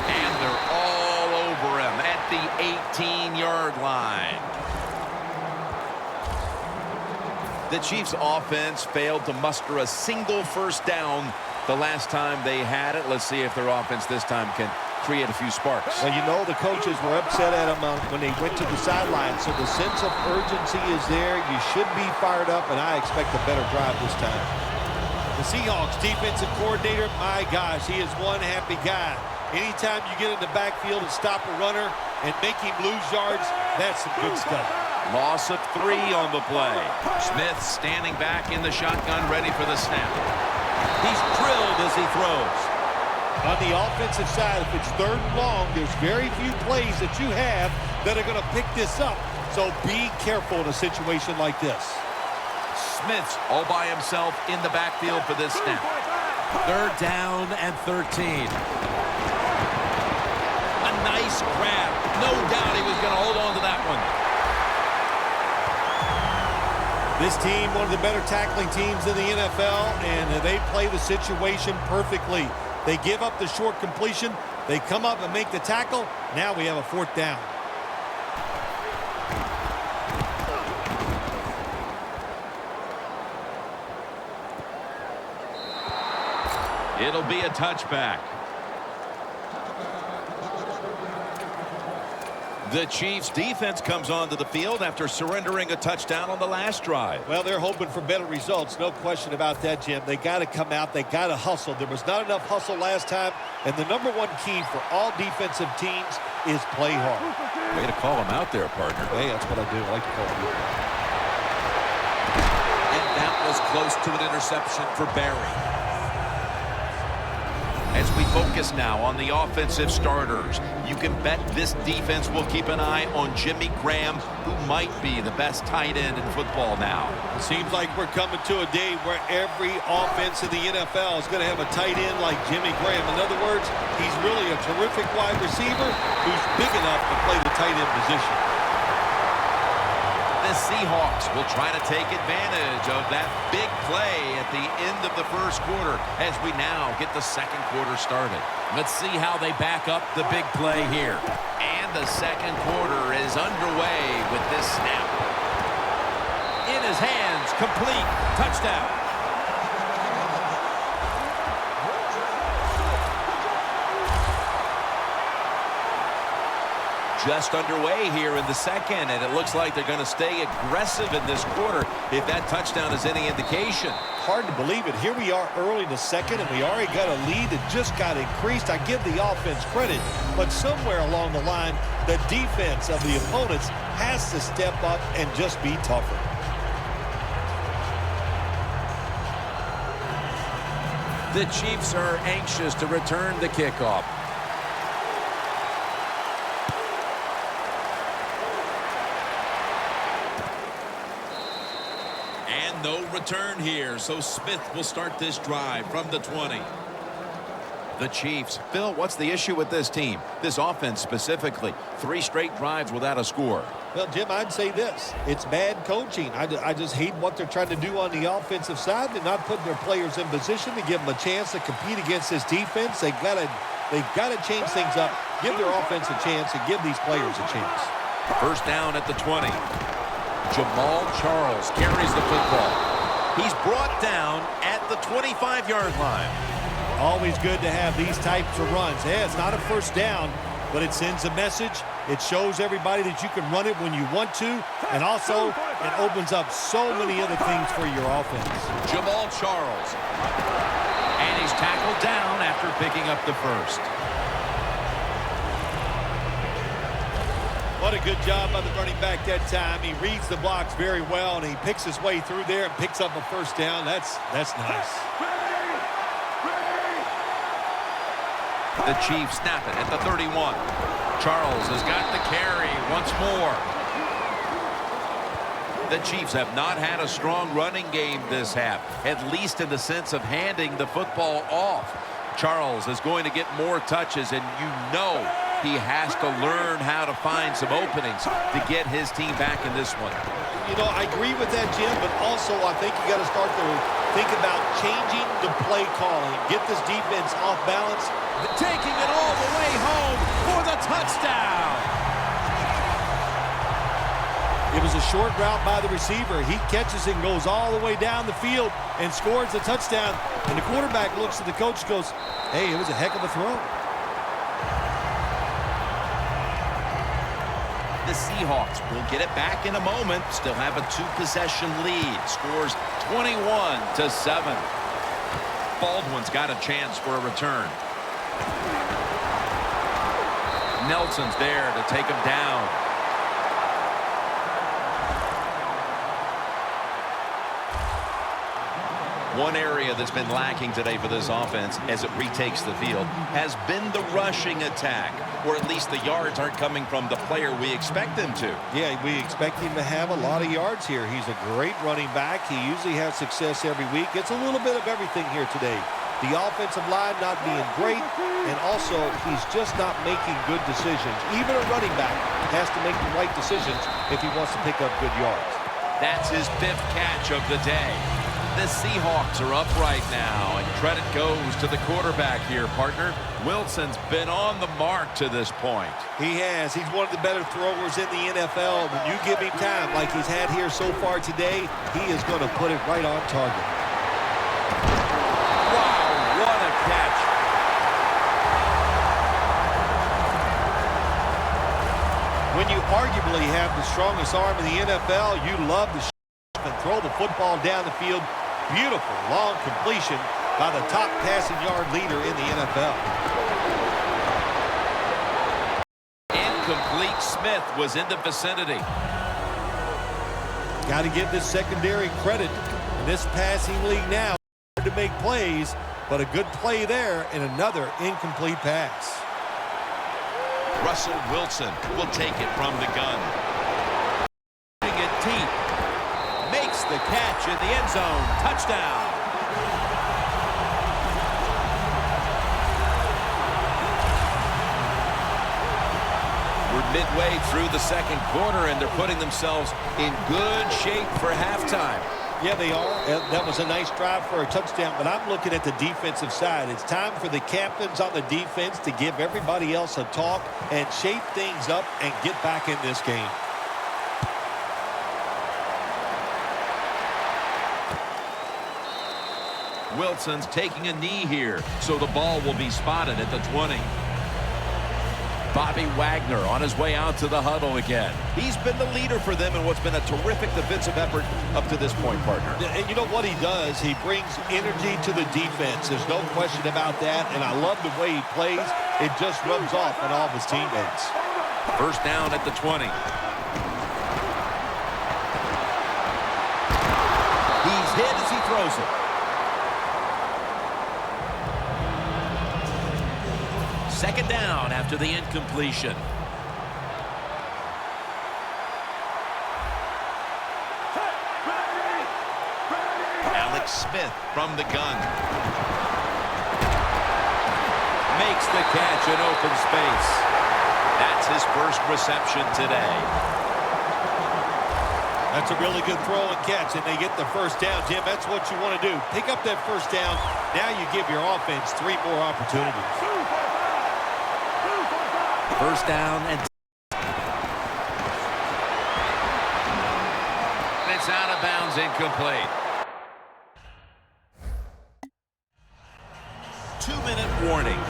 And they're all over him at the 18-yard line. The Chiefs' offense failed to muster a single first down the last time they had it. Let's see if their offense this time can create a few sparks. Well, you know the coaches were upset at them when they went to the sideline, so the sense of urgency is there. You should be fired up, and I expect a better drive this time. The Seahawks defensive coordinator, my gosh, he is one happy guy. Anytime you get in the backfield and stop a runner and make him lose yards, that's some good stuff. Loss of 3 on the play. Smith standing back in the shotgun, ready for the snap. He's drilled as he throws. On the offensive side, if it's 3rd and long, there's very few plays that you have that are going to pick this up. So be careful in a situation like this. Smith's all by himself in the backfield for this snap. 3rd down and 13. A nice grab. No doubt he was going to hold on to that one. This team, one of the better tackling teams in the NFL, and they play the situation perfectly. They give up the short completion. They come up and make the tackle. Now we have a 4th down. It'll be a touchback. The Chiefs defense comes onto the field after surrendering a touchdown on the last drive. Well, they're hoping for better results. No question about that, Jim. They got to come out. They got to hustle. There was not enough hustle last time. And the #1 key for all defensive teams is play hard. Way to call him out there, partner. Hey, that's what I do. I like to call him. And that was close to an interception for Barry. As we focus now on the offensive starters, you can bet this defense will keep an eye on Jimmy Graham, who might be the best tight end in football now. It seems like we're coming to a day where every offense in the NFL is going to have a tight end like Jimmy Graham. In other words, he's really a terrific wide receiver who's big enough to play the tight end position. The Seahawks will try to take advantage of that big play at the end of the 1st quarter as we now get the 2nd quarter started. Let's see how they back up the big play here. And the 2nd quarter is underway with this snap. In his hands, complete, touchdown. Just underway here in the 2nd, and it looks like they're going to stay aggressive in this quarter if that touchdown is any indication. Hard to believe it. Here we are early in the 2nd, and we already got a lead that just got increased. I give the offense credit, but somewhere along the line, the defense of the opponents has to step up and just be tougher. The Chiefs are anxious to return the kickoff. No return here, so Smith will start this drive from the 20. The Chiefs. Phil, what's the issue with this team? This offense specifically. 3 straight drives without a score. Well, Jim, I'd say this. It's bad coaching. I just hate what they're trying to do on the offensive side. They're not putting their players in position to give them a chance to compete against this defense. They've got to change things up, give their offense a chance, and give these players a chance. 1st down at the 20. Jamal Charles carries the football. He's brought down at the 25-yard line. Always good to have these types of runs. Yeah, it's not a 1st down, but it sends a message. It shows everybody that you can run it when you want to, and also it opens up so many other things for your offense. Jamal Charles. And he's tackled down after picking up the 1st. What a good job by the running back that time. He reads the blocks very well, and he picks his way through there and picks up a 1st down. That's nice. The Chiefs snap it at the 31. Charles has got the carry once more. The Chiefs have not had a strong running game this half, at least in the sense of handing the football off. Charles is going to get more touches, and you know he has to learn how to find some openings to get his team back in this one. You know, I agree with that, Jim, but also I think you got to start to think about changing the play calling. Get this defense off balance. Taking it all the way home for the touchdown. It was a short route by the receiver. He catches it and goes all the way down the field and scores the touchdown. And the quarterback looks at the coach and goes, hey, it was a heck of a throw. The Seahawks will get it back in a moment. Still have a 2-possession lead. Scores 21-7. Baldwin's got a chance for a return. Nelson's there to take him down. One area that's been lacking today for this offense as it retakes the field has been the rushing attack, or at least the yards aren't coming from the player we expect them to. Yeah, we expect him to have a lot of yards here. He's a great running back. He usually has success every week. It's a little bit of everything here today. The offensive line not being great, and also he's just not making good decisions. Even a running back has to make the right decisions if he wants to pick up good yards. That's his 5th catch of the day. The Seahawks are up right now, and credit goes to the quarterback here, partner. Wilson's been on the mark to this point. He has. He's one of the better throwers in the NFL. When you give him time like he's had here so far today, he is going to put it right on target. Wow, what a catch. When you arguably have the strongest arm in the NFL, you love to and throw the football down the field. Beautiful long completion by the top passing yard leader in the NFL. Incomplete. Smith was in the vicinity. Got to give this secondary credit. In this passing league now, hard to make plays, but a good play there and another incomplete pass. Russell Wilson will take it from the gun. It deep. Makes the catch in the end zone. Touchdown. We're midway through the second quarter, and they're putting themselves in good shape for halftime. Yeah, they are. That was a nice drive for a touchdown, but I'm looking at the defensive side. It's time for the captains on the defense to give everybody else a talk and shape things up and get back in this game. Wilson's taking a knee here, so the ball will be spotted at the 20. Bobby Wagner on his way out to the huddle again. He's been the leader for them in what's been a terrific defensive effort up to this point, partner. And you know what he does? He brings energy to the defense. There's no question about that, and I love the way he plays. It just rubs off on all of his teammates. First down at the 20. He's hit as he throws it. Second down after the incompletion. Alex Smith from the gun. Makes the catch in open space. That's his first reception today. That's a really good throw and catch, and they get the first down. Jim, that's what you want to do. Pick up that first down. Now you give your offense 3 more opportunities. First down and it's out of bounds, incomplete. 2-minute warning.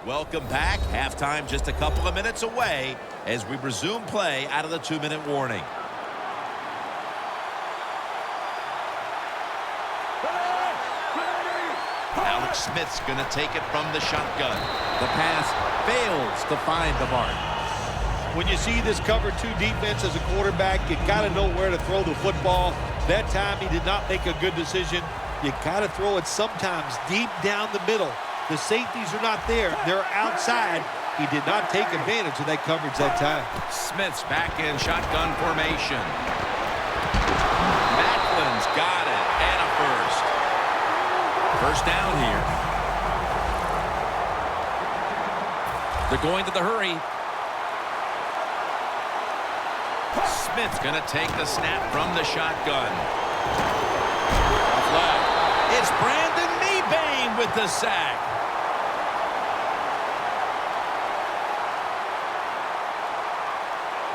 Welcome back. Halftime just a couple of minutes away as we resume play out of the 2-minute warning. Alex Smith's going to take it from the shotgun. The pass fails to find the mark. When you see this cover 2 defense as a quarterback, you got to know where to throw the football. That time he did not make a good decision. You got to throw it sometimes deep down the middle. The safeties are not there. They're outside. He did not take advantage of that coverage that time. Smith's back in shotgun formation. Macklin's got it, and a first. First down here. They're going to the hurry. Smith's going to take the snap from the shotgun. A flag. It's Brandon Mebane with the sack.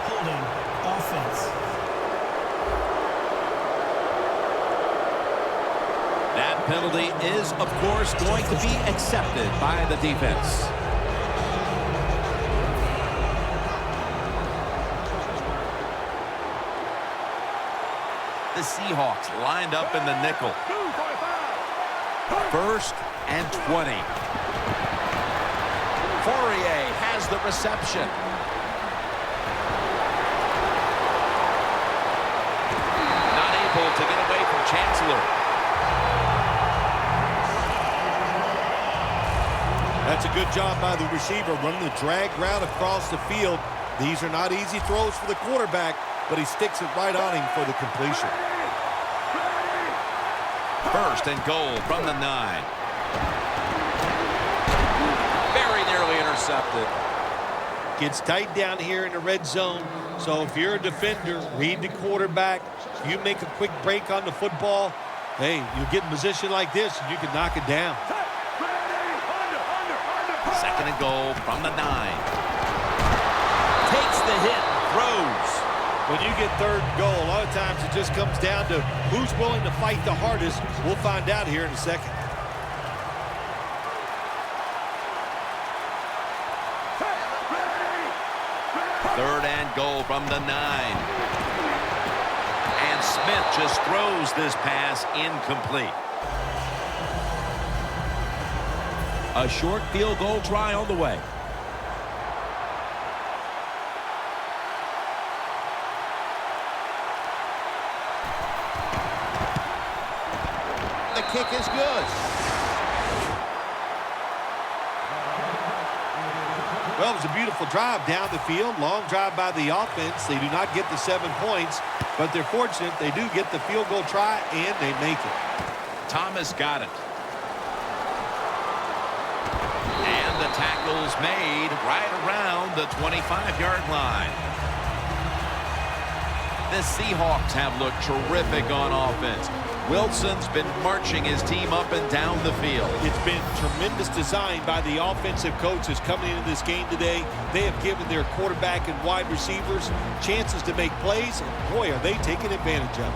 Holding. Offense. That penalty is, of course, going to be accepted by the defense. The Seahawks lined up in the nickel. 1st and 20. Fourier has the reception. Not able to get away from Chancellor. That's a good job by the receiver, running the drag route across the field. These are not easy throws for the quarterback, but he sticks it right on him for the completion. 1st and goal from the 9. Very nearly intercepted. Gets tight down here in the red zone. So if you're a defender, read the quarterback. You make a quick break on the football. Hey, you get in position like this, and you can knock it down. 2nd and goal from the 9. Takes the hit, throws. When you get 3rd and goal, a lot of times it just comes down to who's willing to fight the hardest. We'll find out here in a second. Third and goal from the 9. And Smith just throws this pass incomplete. A short field goal try on the way. The kick is good. Well, it was a beautiful drive down the field. Long drive by the offense. They do not get the 7 points, but they're fortunate they do get the field goal try, and they make it. Thomas got it. And the tackle's made right around the 25-yard line. The Seahawks have looked terrific on offense. Wilson's been marching his team up and down the field. It's been tremendous design by the offensive coaches coming into this game today. They have given their quarterback and wide receivers chances to make plays, and boy, are they taking advantage of it.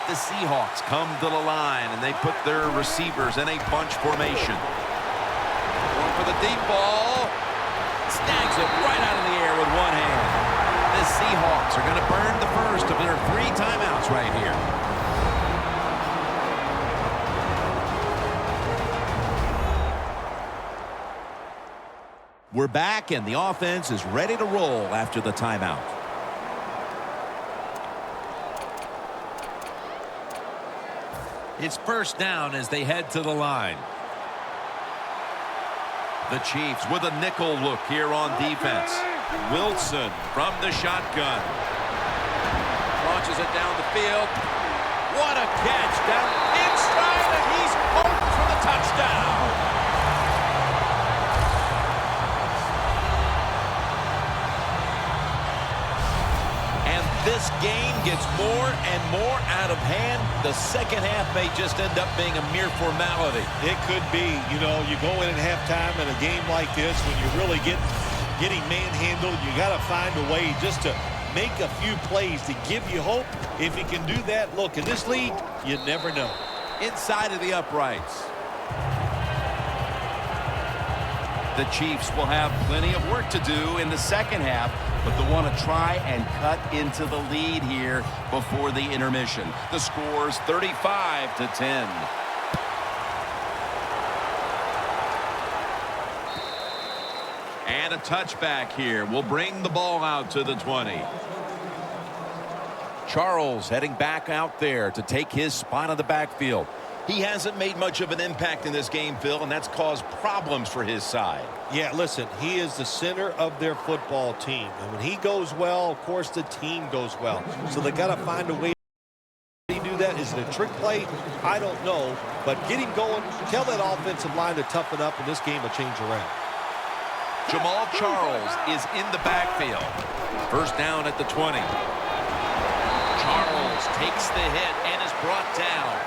The Seahawks come to the line, and they put their receivers in a bunch formation. Going for the deep ball. Snags it right out of the air with one hand. The Seahawks are going to burn the first of their 3 timeouts right here. We're back, and the offense is ready to roll after the timeout. It's 1st down as they head to the line. The Chiefs with a nickel look here on defense. Wilson from the shotgun. Launches it down the field. What a catch down inside, and he's home for the touchdown. This game gets more and more out of hand. The second half may just end up being a mere formality. It could be. You know, you go in at halftime in a game like this when you're really getting manhandled, you got to find a way just to make a few plays to give you hope. If you can do that, look, in this league, you never know. Inside of the uprights. The Chiefs will have plenty of work to do in the second half, but they want to try and cut into the lead here before the intermission. The score's 35-10. And a touchback here will bring the ball out to the 20. Charles heading back out there to take his spot in the backfield. He hasn't made much of an impact in this game, Phil, and that's caused problems for his side. Yeah, listen, he is the center of their football team. And when he goes well, of course, the team goes well. So they got to find a way to do that. Is it a trick play? I don't know. But get him going. Tell that offensive line to toughen up, and this game will change around. Jamal Charles is in the backfield. First down at the 20. Charles takes the hit and is brought down.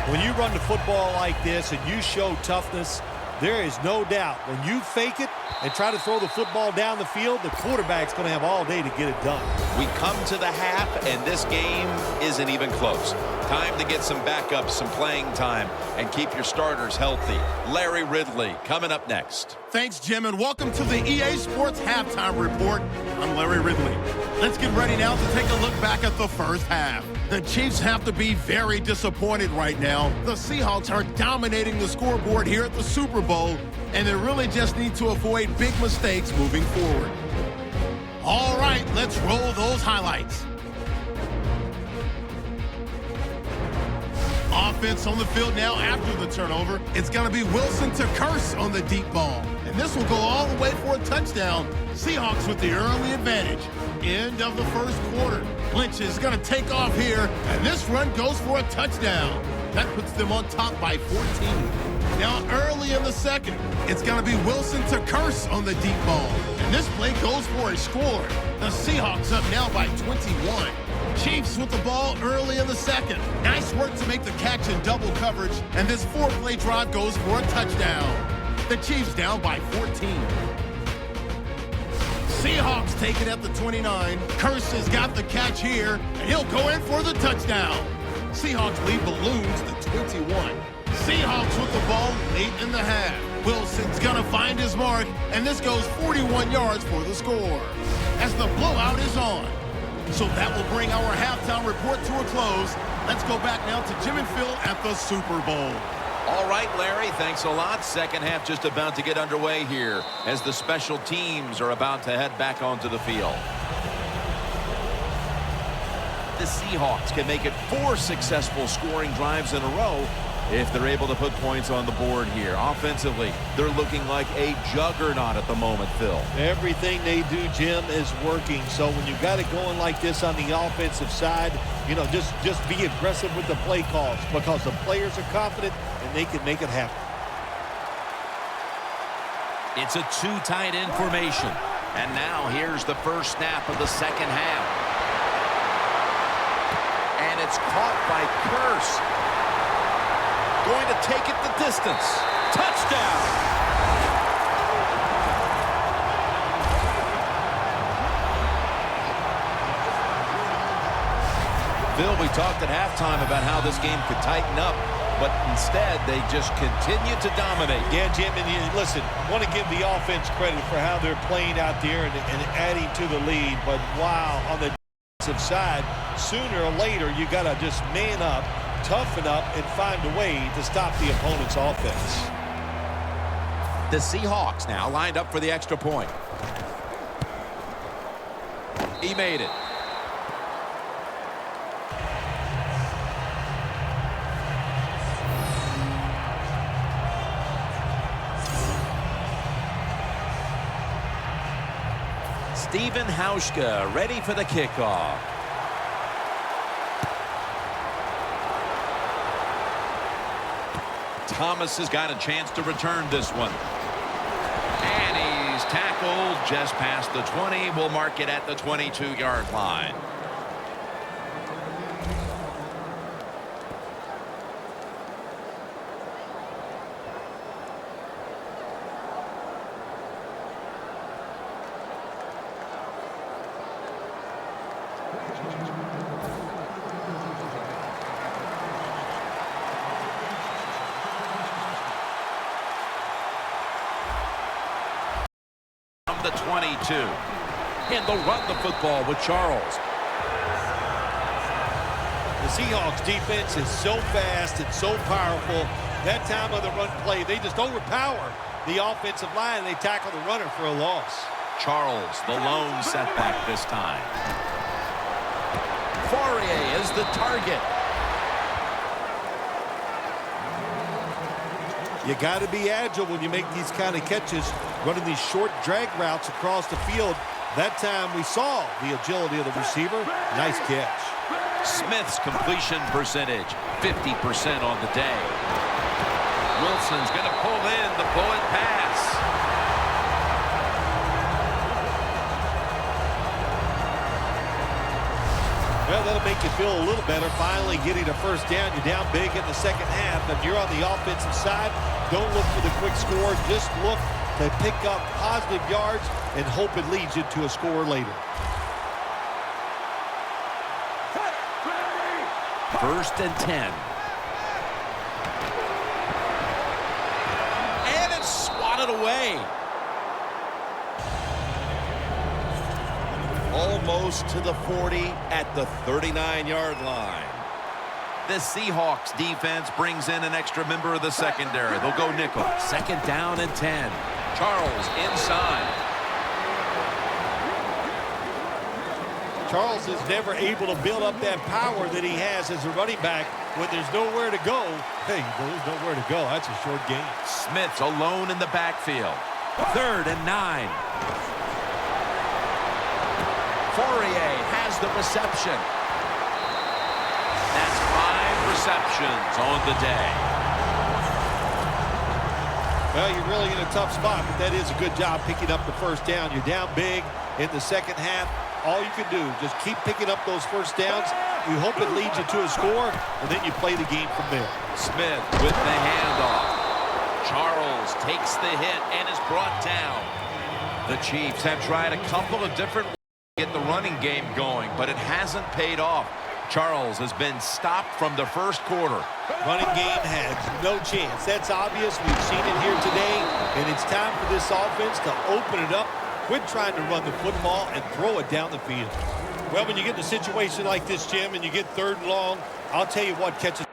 When you run the football like this and you show toughness, there is no doubt when you fake it and try to throw the football down the field, the quarterback's going to have all day to get it done. We come to the half, and this game isn't even close. Time to get some backups, some playing time, and keep your starters healthy. Larry Ridley coming up next. Thanks, Jim, and welcome to the EA Sports Halftime Report. I'm Larry Ridley. Let's get ready now to take a look back at the first half. The Chiefs have to be very disappointed right now. The Seahawks are dominating the scoreboard here at the Super Bowl, and they really just need to avoid big mistakes moving forward. All right, let's roll those highlights. Offense on the field now after the turnover. It's going to be Wilson to Curse on the deep ball. And this will go all the way for a touchdown. Seahawks with the early advantage. End of the first quarter. Lynch is going to take off here, and this run goes for a touchdown. That puts them on top by 14. Now early in the second, it's going to be Wilson to Curse on the deep ball. And this play goes for a score. The Seahawks up now by 21. Chiefs with the ball early in the second. Nice work to make the catch in double coverage, and this 4-play drive goes for a touchdown. The Chiefs down by 14. Seahawks take it at the 29. Curse has got the catch here, and he'll go in for the touchdown. Seahawks lead balloons to 21. Seahawks with the ball late in the half. Wilson's gonna find his mark, and this goes 41 yards for the score. As the blowout is on. So that will bring our halftime report to a close. Let's go back now to Jim and Phil at the Super Bowl. All right, Larry, thanks a lot. Second half just about to get underway here as the special teams are about to head back onto the field. The Seahawks can make it 4 successful scoring drives in a row if they're able to put points on the board here. Offensively, they're looking like a juggernaut at the moment, Phil. Everything they do, Jim, is working. So when you got it going like this on the offensive side, you know, just be aggressive with the play calls because the players are confident and they can make it happen. It's a 2 tight end formation. And now here's the first snap of the second half. And it's caught by Curse. Going to take it the distance. Touchdown! Phil, we talked at halftime about how this game could tighten up, but instead they just continue to dominate. Yeah, Jim, and listen, want to give the offense credit for how they're playing out there and adding to the lead, but wow, on the defensive side, sooner or later you got to just man up, toughen up, and find a way to stop the opponent's offense. The Seahawks now lined up for the extra point. He made it. Steven Hauschka ready for the kickoff. Thomas has got a chance to return this one. And he's tackled just past the 20. We'll mark it at the 22-yard line. The 22. And they'll run the football with Charles. The Seahawks defense is so fast and so powerful. That time of the run play, they just overpower the offensive line and they tackle the runner for a loss. Charles, the lone setback this time. the target. You got to be agile when you make these kind of catches, running these short drag routes across the field. That time we saw the agility of the receiver. Nice catch. Smith's completion percentage, 50% on the day. Wilson's going to pull in the bullet pass. Well, that'll make you feel a little better. Finally getting a first down. You're down big in the second half. If you're on the offensive side, don't look for the quick score. Just look to pick up positive yards and hope it leads you to a score later. First and 10. And it's swatted away. Almost to the 40 at the 39-yard line. The Seahawks defense brings in an extra member of the secondary. They'll go nickel. Second down and 10. Charles inside. Charles is never able to build up that power that he has as a running back when there's nowhere to go. Hey, there's nowhere to go. That's a short game. Smith's alone in the backfield. Third and 9. Fourier has the reception. That's 5 receptions on the day. Well, you're really in a tough spot, but that is a good job picking up the first down. You're down big in the second half. All you can do, just keep picking up those first downs. You hope it leads you to a score, and then you play the game from there. Smith with the handoff. Charles takes the hit and is brought down. The Chiefs have tried a couple of different ways to get the running game going, but it hasn't paid off. Charles has been stopped from the first quarter. Running game has no chance. That's obvious. We've seen it here today, and it's time for this offense to open it up. Quit trying to run the football and throw it down the field. Well, when you get in a situation like this, Jim, and you get third and long, I'll tell you what catches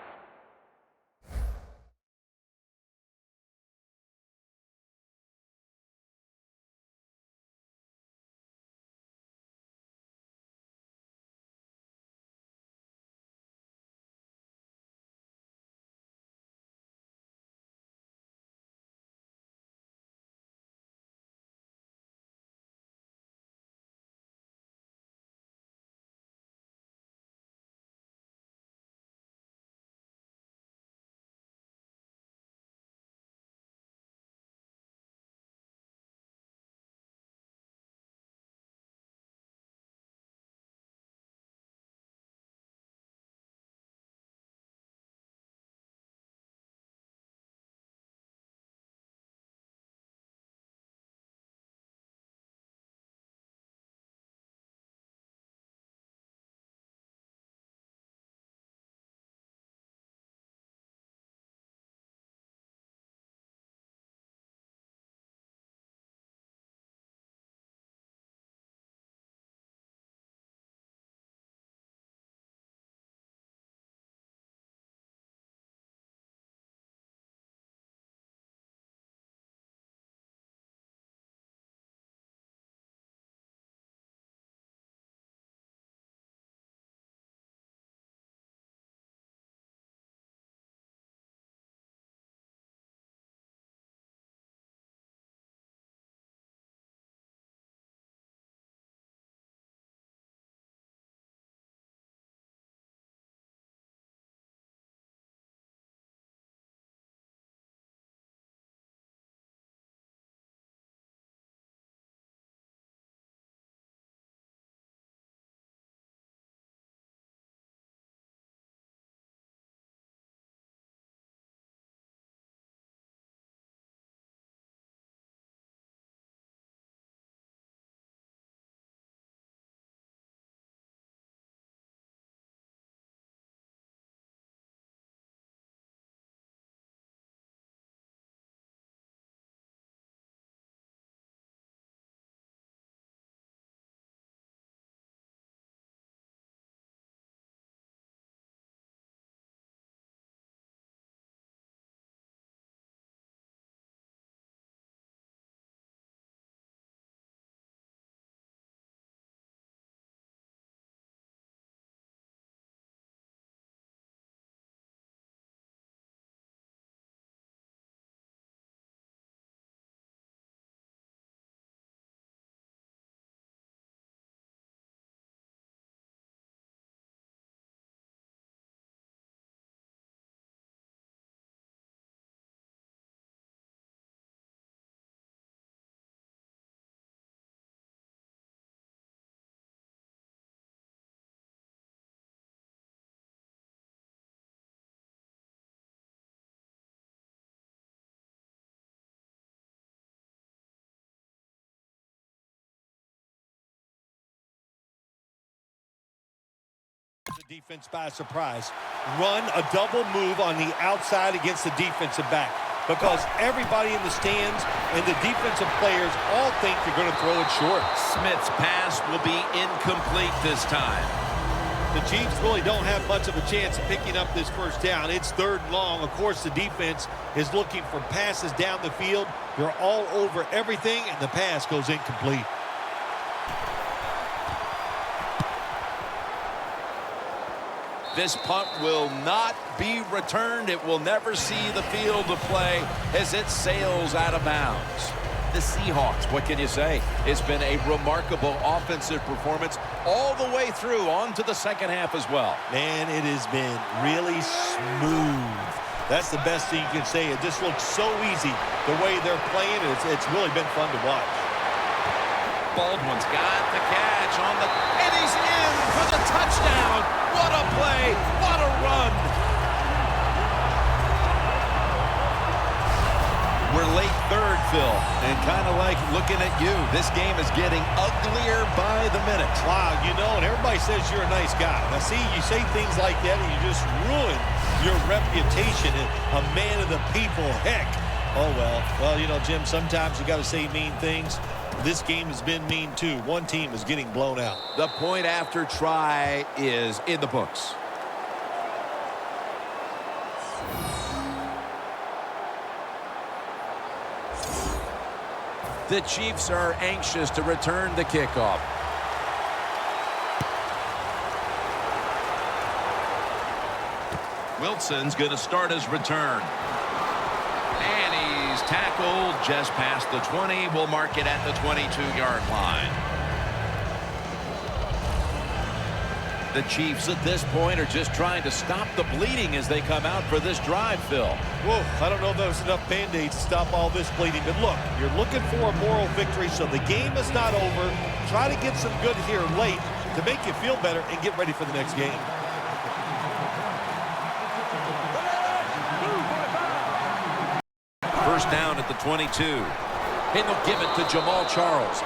the defense by surprise. Run a double move on the outside against the defensive back, because everybody in the stands and the defensive players all think you're going to throw it short. Smith's pass will be incomplete this time. The Chiefs really don't have much of a chance of picking up this first down. It's 3rd and long. Of course, the defense is looking for passes down the field. They're all over everything, and the pass goes incomplete. This punt will not be returned. It will never see the field of play as it sails out of bounds. The Seahawks, what can you say? It's been a remarkable offensive performance all the way through on to the second half as well. Man, it has been really smooth. That's the best thing you can say. It just looks so easy the way they're playing. It's really been fun to watch. Baldwin's got the catch on the, and he's in for the touchdown. What a play, what a run. We're late 3rd, Phil, and kind of like looking at you. This game is getting uglier by the minute. Wow, you know, and everybody says you're a nice guy. Now, see, you say things like that, and you just ruin your reputation as a man of the people. Heck. Oh, well, you know, Jim, sometimes you got to say mean things. This game has been mean, too. One team is getting blown out. The point after try is in the books. The Chiefs are anxious to return the kickoff. Wilson's going to start his return. And he's tackled just past the 20. We'll mark it at the 22-yard line. The Chiefs at this point are just trying to stop the bleeding as they come out for this drive, Phil. Whoa, I don't know if there's enough Band-Aids to stop all this bleeding. But look, you're looking for a moral victory, so the game is not over. Try to get some good here late to make you feel better and get ready for the next game. First down at the 22. And they'll give it to Jamal Charles.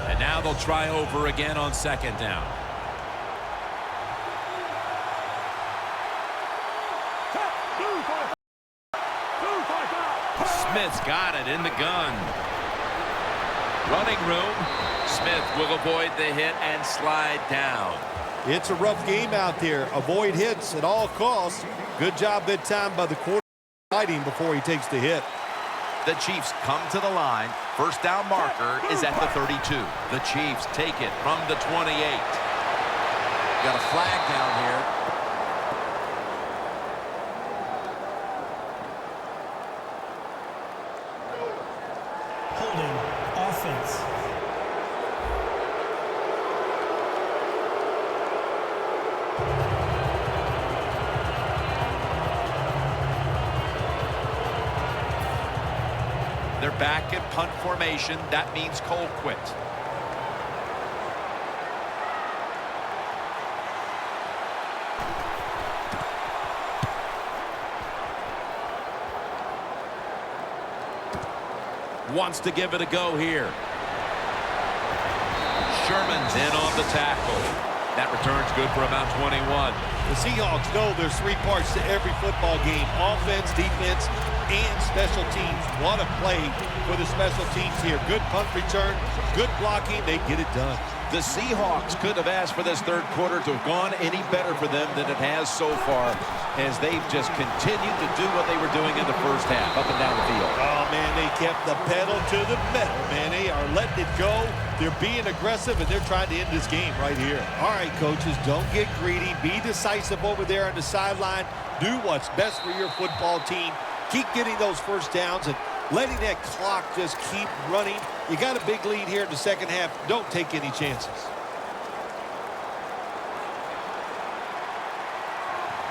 And now they'll try over again on 2nd down. Smith's got it in the gun. Running room. Smith will avoid the hit and slide down. It's a rough game out there. Avoid hits at all costs. Good job that time by the quarterback fighting before he takes the hit. The Chiefs come to the line. First down marker is at the 32. The Chiefs take it from the 28. Got a flag down here. Holding offense. They're back in punt formation. That means Cole quit. Wants to give it a go here. Sherman's in on the tackle. That return's good for about 21. The Seahawks know there's 3 parts to every football game: offense, defense, and special teams. What a play for the special teams here. Good punt return, good blocking. They get it done. The Seahawks could have asked for this 3rd quarter to have gone any better for them than it has so far, as they've just continued to do what they were doing in the first half, up and down the field. Oh, man, they kept the pedal to the metal, man. They are letting it go. They're being aggressive, and they're trying to end this game right here. All right, coaches, don't get greedy. Be decisive over there on the sideline. Do what's best for your football team. Keep getting those first downs and letting that clock just keep running. You got a big lead here in the second half. Don't take any chances.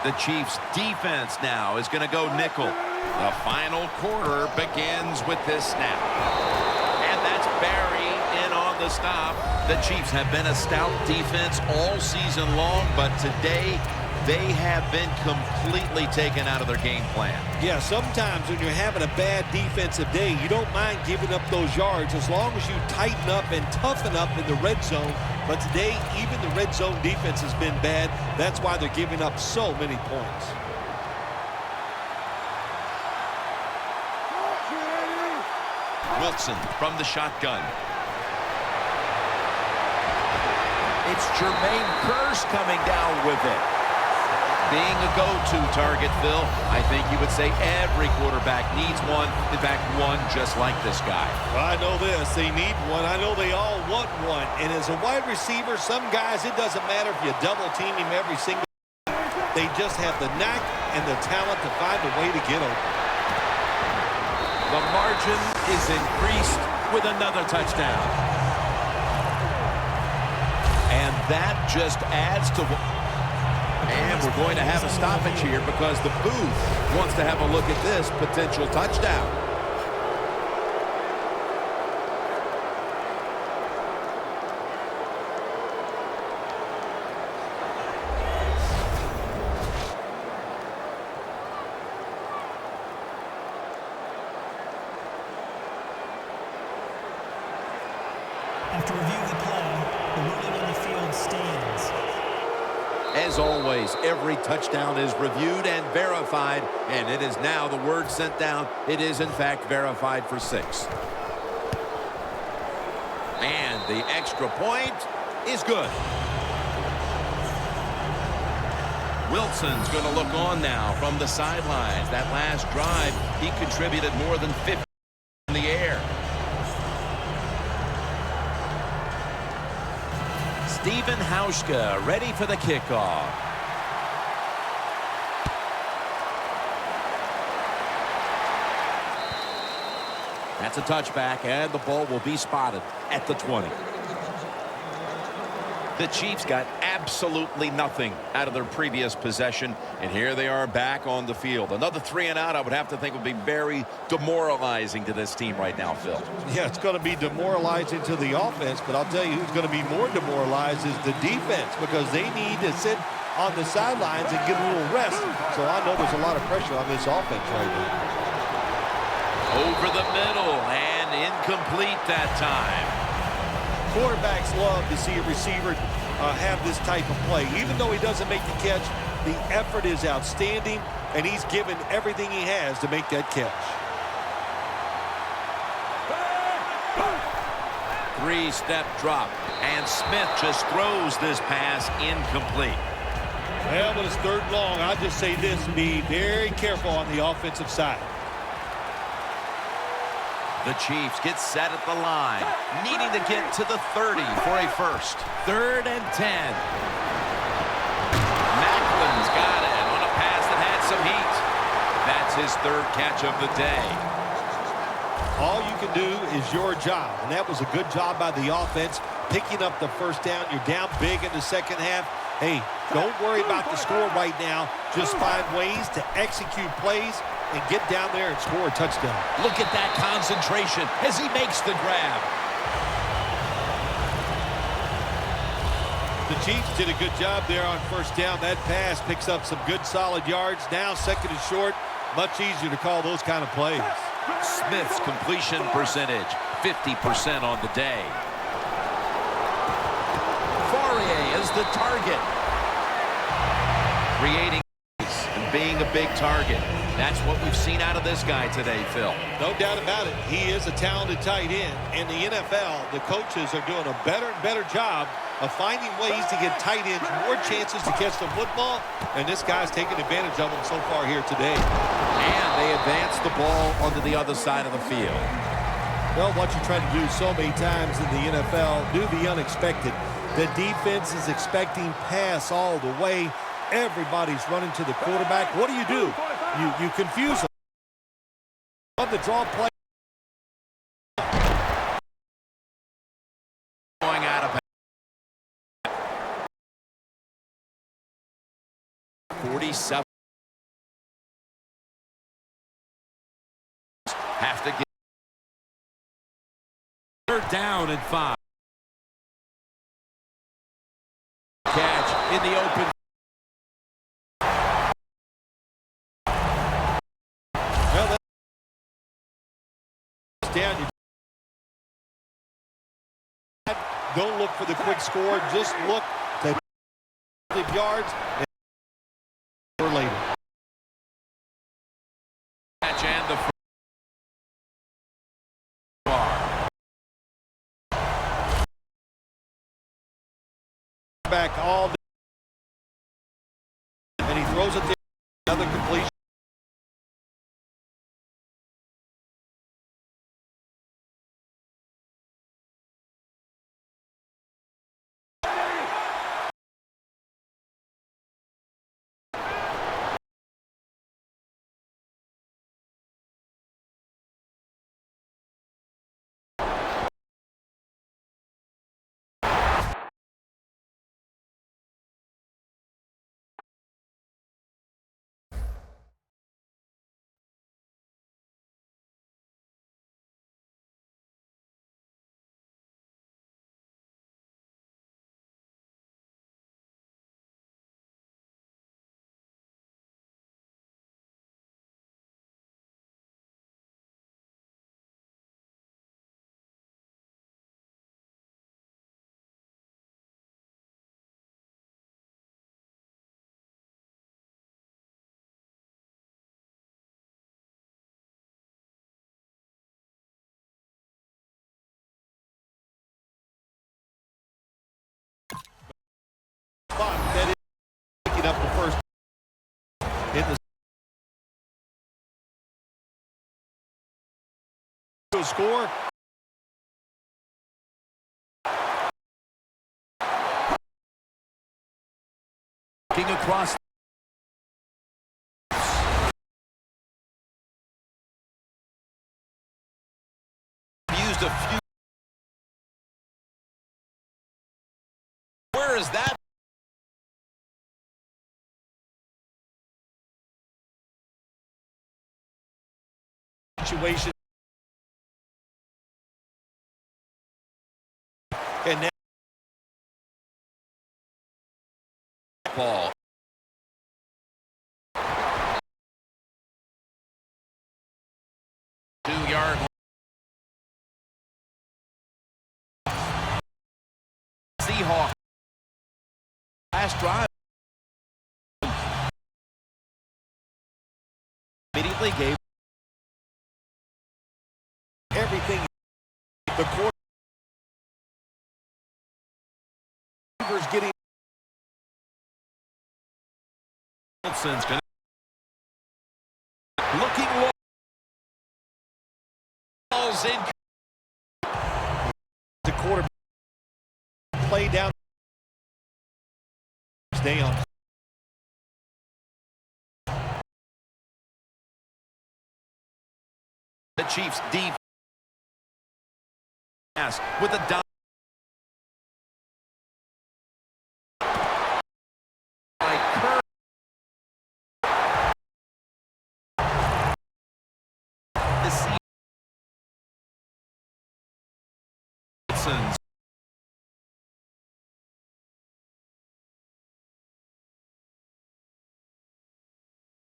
The Chiefs defense now is going to go nickel. The final quarter begins with this snap. And that's Barry in on the stop. The Chiefs have been a stout defense all season long, but today They have been completely taken out of their game plan. Yeah, sometimes when you're having a bad defensive day, you don't mind giving up those yards as long as you tighten up and toughen up in the red zone. But today, even the red zone defense has been bad. That's why they're giving up so many points. Wilson from the shotgun. It's Jermaine Kearse coming down with it. Being a go-to target, Phil, I think you would say every quarterback needs one. In fact, one just like this guy. Well, I know this. They need one. I know they all want one. And as a wide receiver, some guys, it doesn't matter if you double team him every single time. They just have the knack and the talent to find a way to get open. The margin is increased with another touchdown. And that just adds to what... And we're going to have a stoppage here because the booth wants to have a look at this potential touchdown. After reviewing the play, the ruling on the field stands. As always, every touchdown is reviewed and verified, and it is now the word sent down. It is, in fact, verified for 6. And the extra point is good. Wilson's going to look on now from the sidelines. That last drive, he contributed more than 50 in the air. Steven Hauschka ready for the kickoff. That's a touchback, and the ball will be spotted at the 20. The Chiefs got absolutely nothing out of their previous possession, and here they are back on the field. Another 3 and out, I would have to think, would be very demoralizing to this team right now, Phil. Yeah, it's going to be demoralizing to the offense, but I'll tell you who's going to be more demoralized is the defense because they need to sit on the sidelines and get a little rest. So I know there's a lot of pressure on this offense right now. Over the middle and incomplete that time. Quarterbacks love to see a receiver have this type of play. Even though he doesn't make the catch, the effort is outstanding, and he's given everything he has to make that catch. 3-step drop, and Smith just throws this pass incomplete. Well, when it's 3rd and long, I'll just say this, be very careful on the offensive side. The Chiefs get set at the line, needing to get to the 30 for a first. 3rd and 10. Macklin's got it on a pass that had some heat. That's his 3rd catch of the day. All you can do is your job, and that was a good job by the offense, picking up the 1st down. You're down big in the 2nd half. Hey, don't worry about the score right now. Just find ways to execute plays and get down there and score a touchdown. Look at that concentration as he makes the grab. The Chiefs did a good job there on 1st down. That pass picks up some good solid yards. Now 2nd and short, much easier to call those kind of plays. Smith's completion percentage, 50% on the day. Fourier is the target. Creating space and being a big target. That's what we've seen out of this guy today, Phil. No doubt about it. He is a talented tight end. In the NFL, the coaches are doing a better and better job of finding ways to get tight ends more chances to catch the football, and this guy's taking advantage of them so far here today. And they advance the ball onto the other side of the field. Well, what you try to do so many times in the NFL, do the unexpected. The defense is expecting pass all the way. Everybody's running to the quarterback. What do? You confuse them. On the draw play. Going out of 47. Have to get 3rd down and 5. Catch in the open down, don't look for the quick score. Just look to yards and later. Catch and the back all day. And he throws it there. Another completion. That is picking up the first in the score. King across. Used a few. Where is that? Situation. And now ball. Two-yard line. Seahawks. Last drive. Immediately gave everything. The quarterback's getting. Nelson's gonna looking low. Balls in. The quarterback play down. Stay on. The Chiefs deep. With a dime.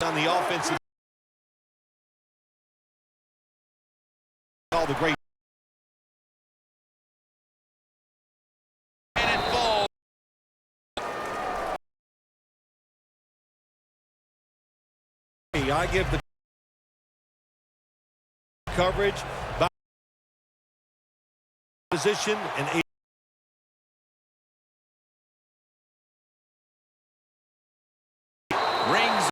On the offensive, all the great. And it falls. I give the coverage by position and Rings.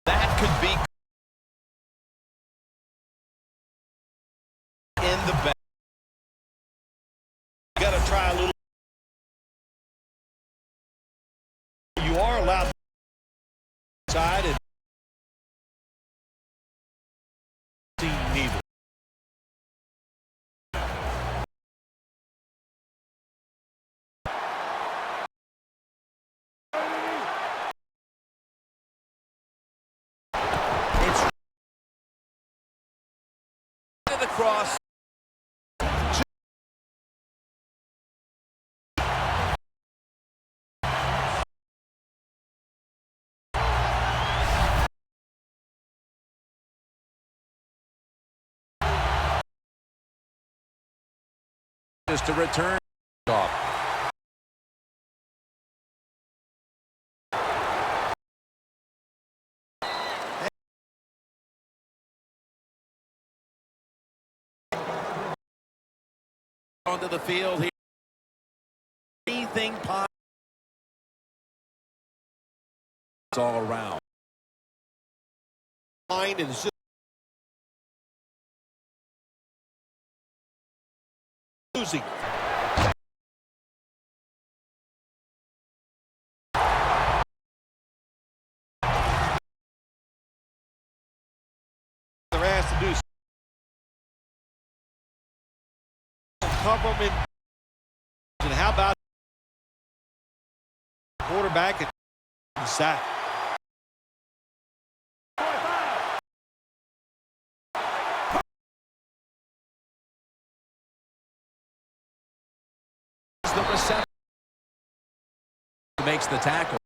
That could be in the back. you got to try a little. You are allowed side and see neither. The cross. just to return off. Onto the field here. Anything possible. It's all around. And it's just losing. They're asked to do cover them in. And how about quarterback and sack? The reception makes the tackle.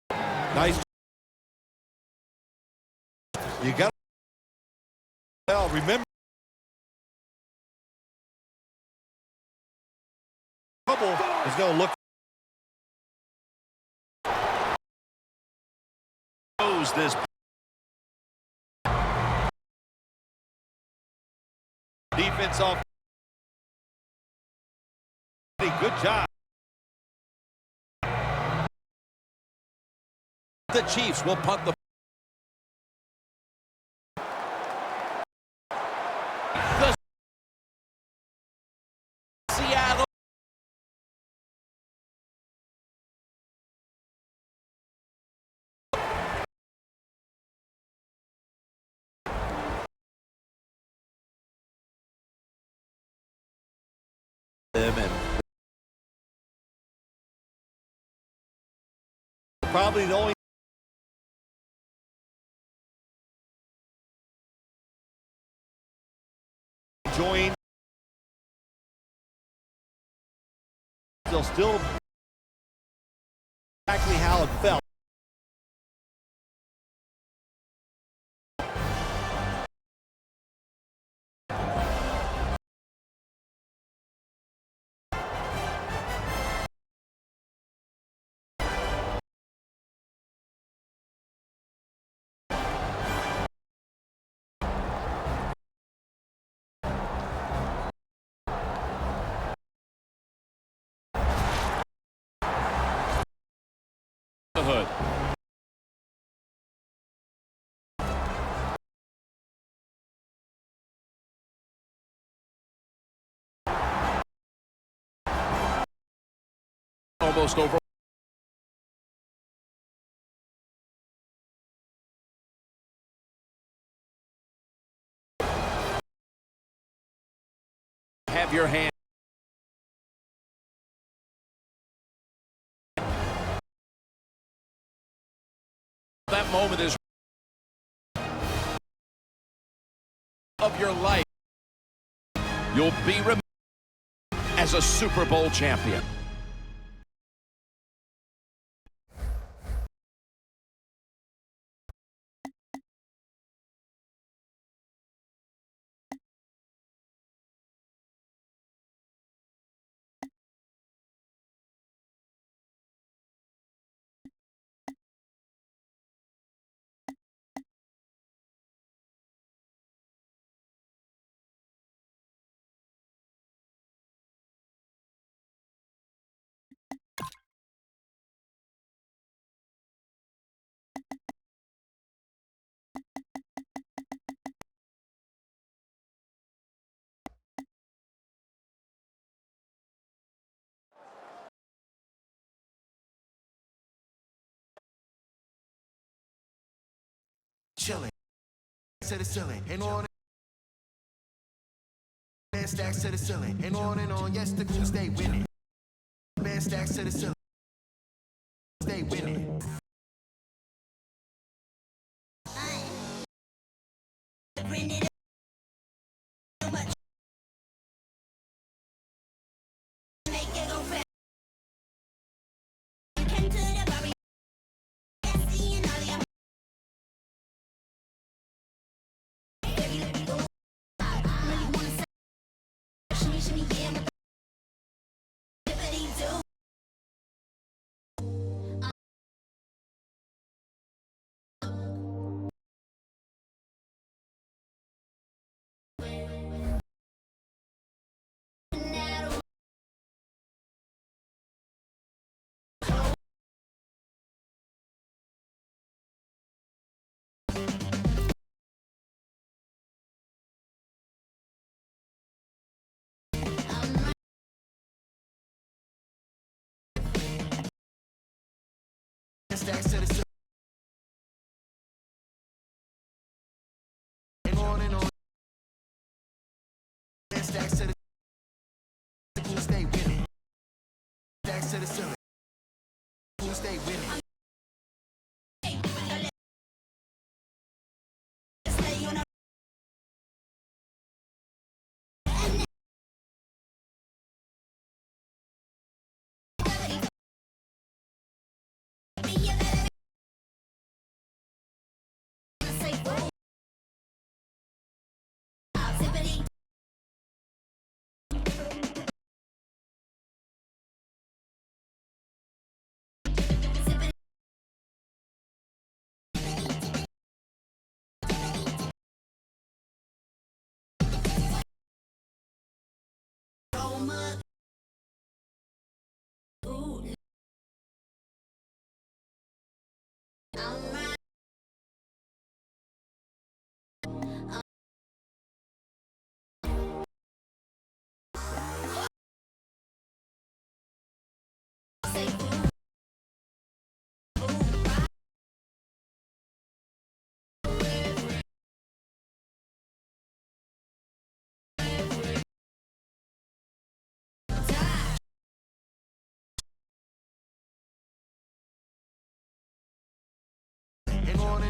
Nice. You got. Well, remember. Trouble is going to look. Knows this. Defense off. Good job. The Chiefs will punt the. Seattle. Probably the only. Join. They'll still exactly how it felt. Hood. Almost over. Have your hand. That moment is of your life. You'll be remembered as a Super Bowl champion. Chilling to the ceiling, and on and stacks to the ceiling, and on. Yes, the goose stay winning. Man stacks to the ceiling, stay winning. Bring it stacks to the ceiling. And on. Stacks to the who stay winning. Stacks to the ceiling. Who stay winning. Ooh.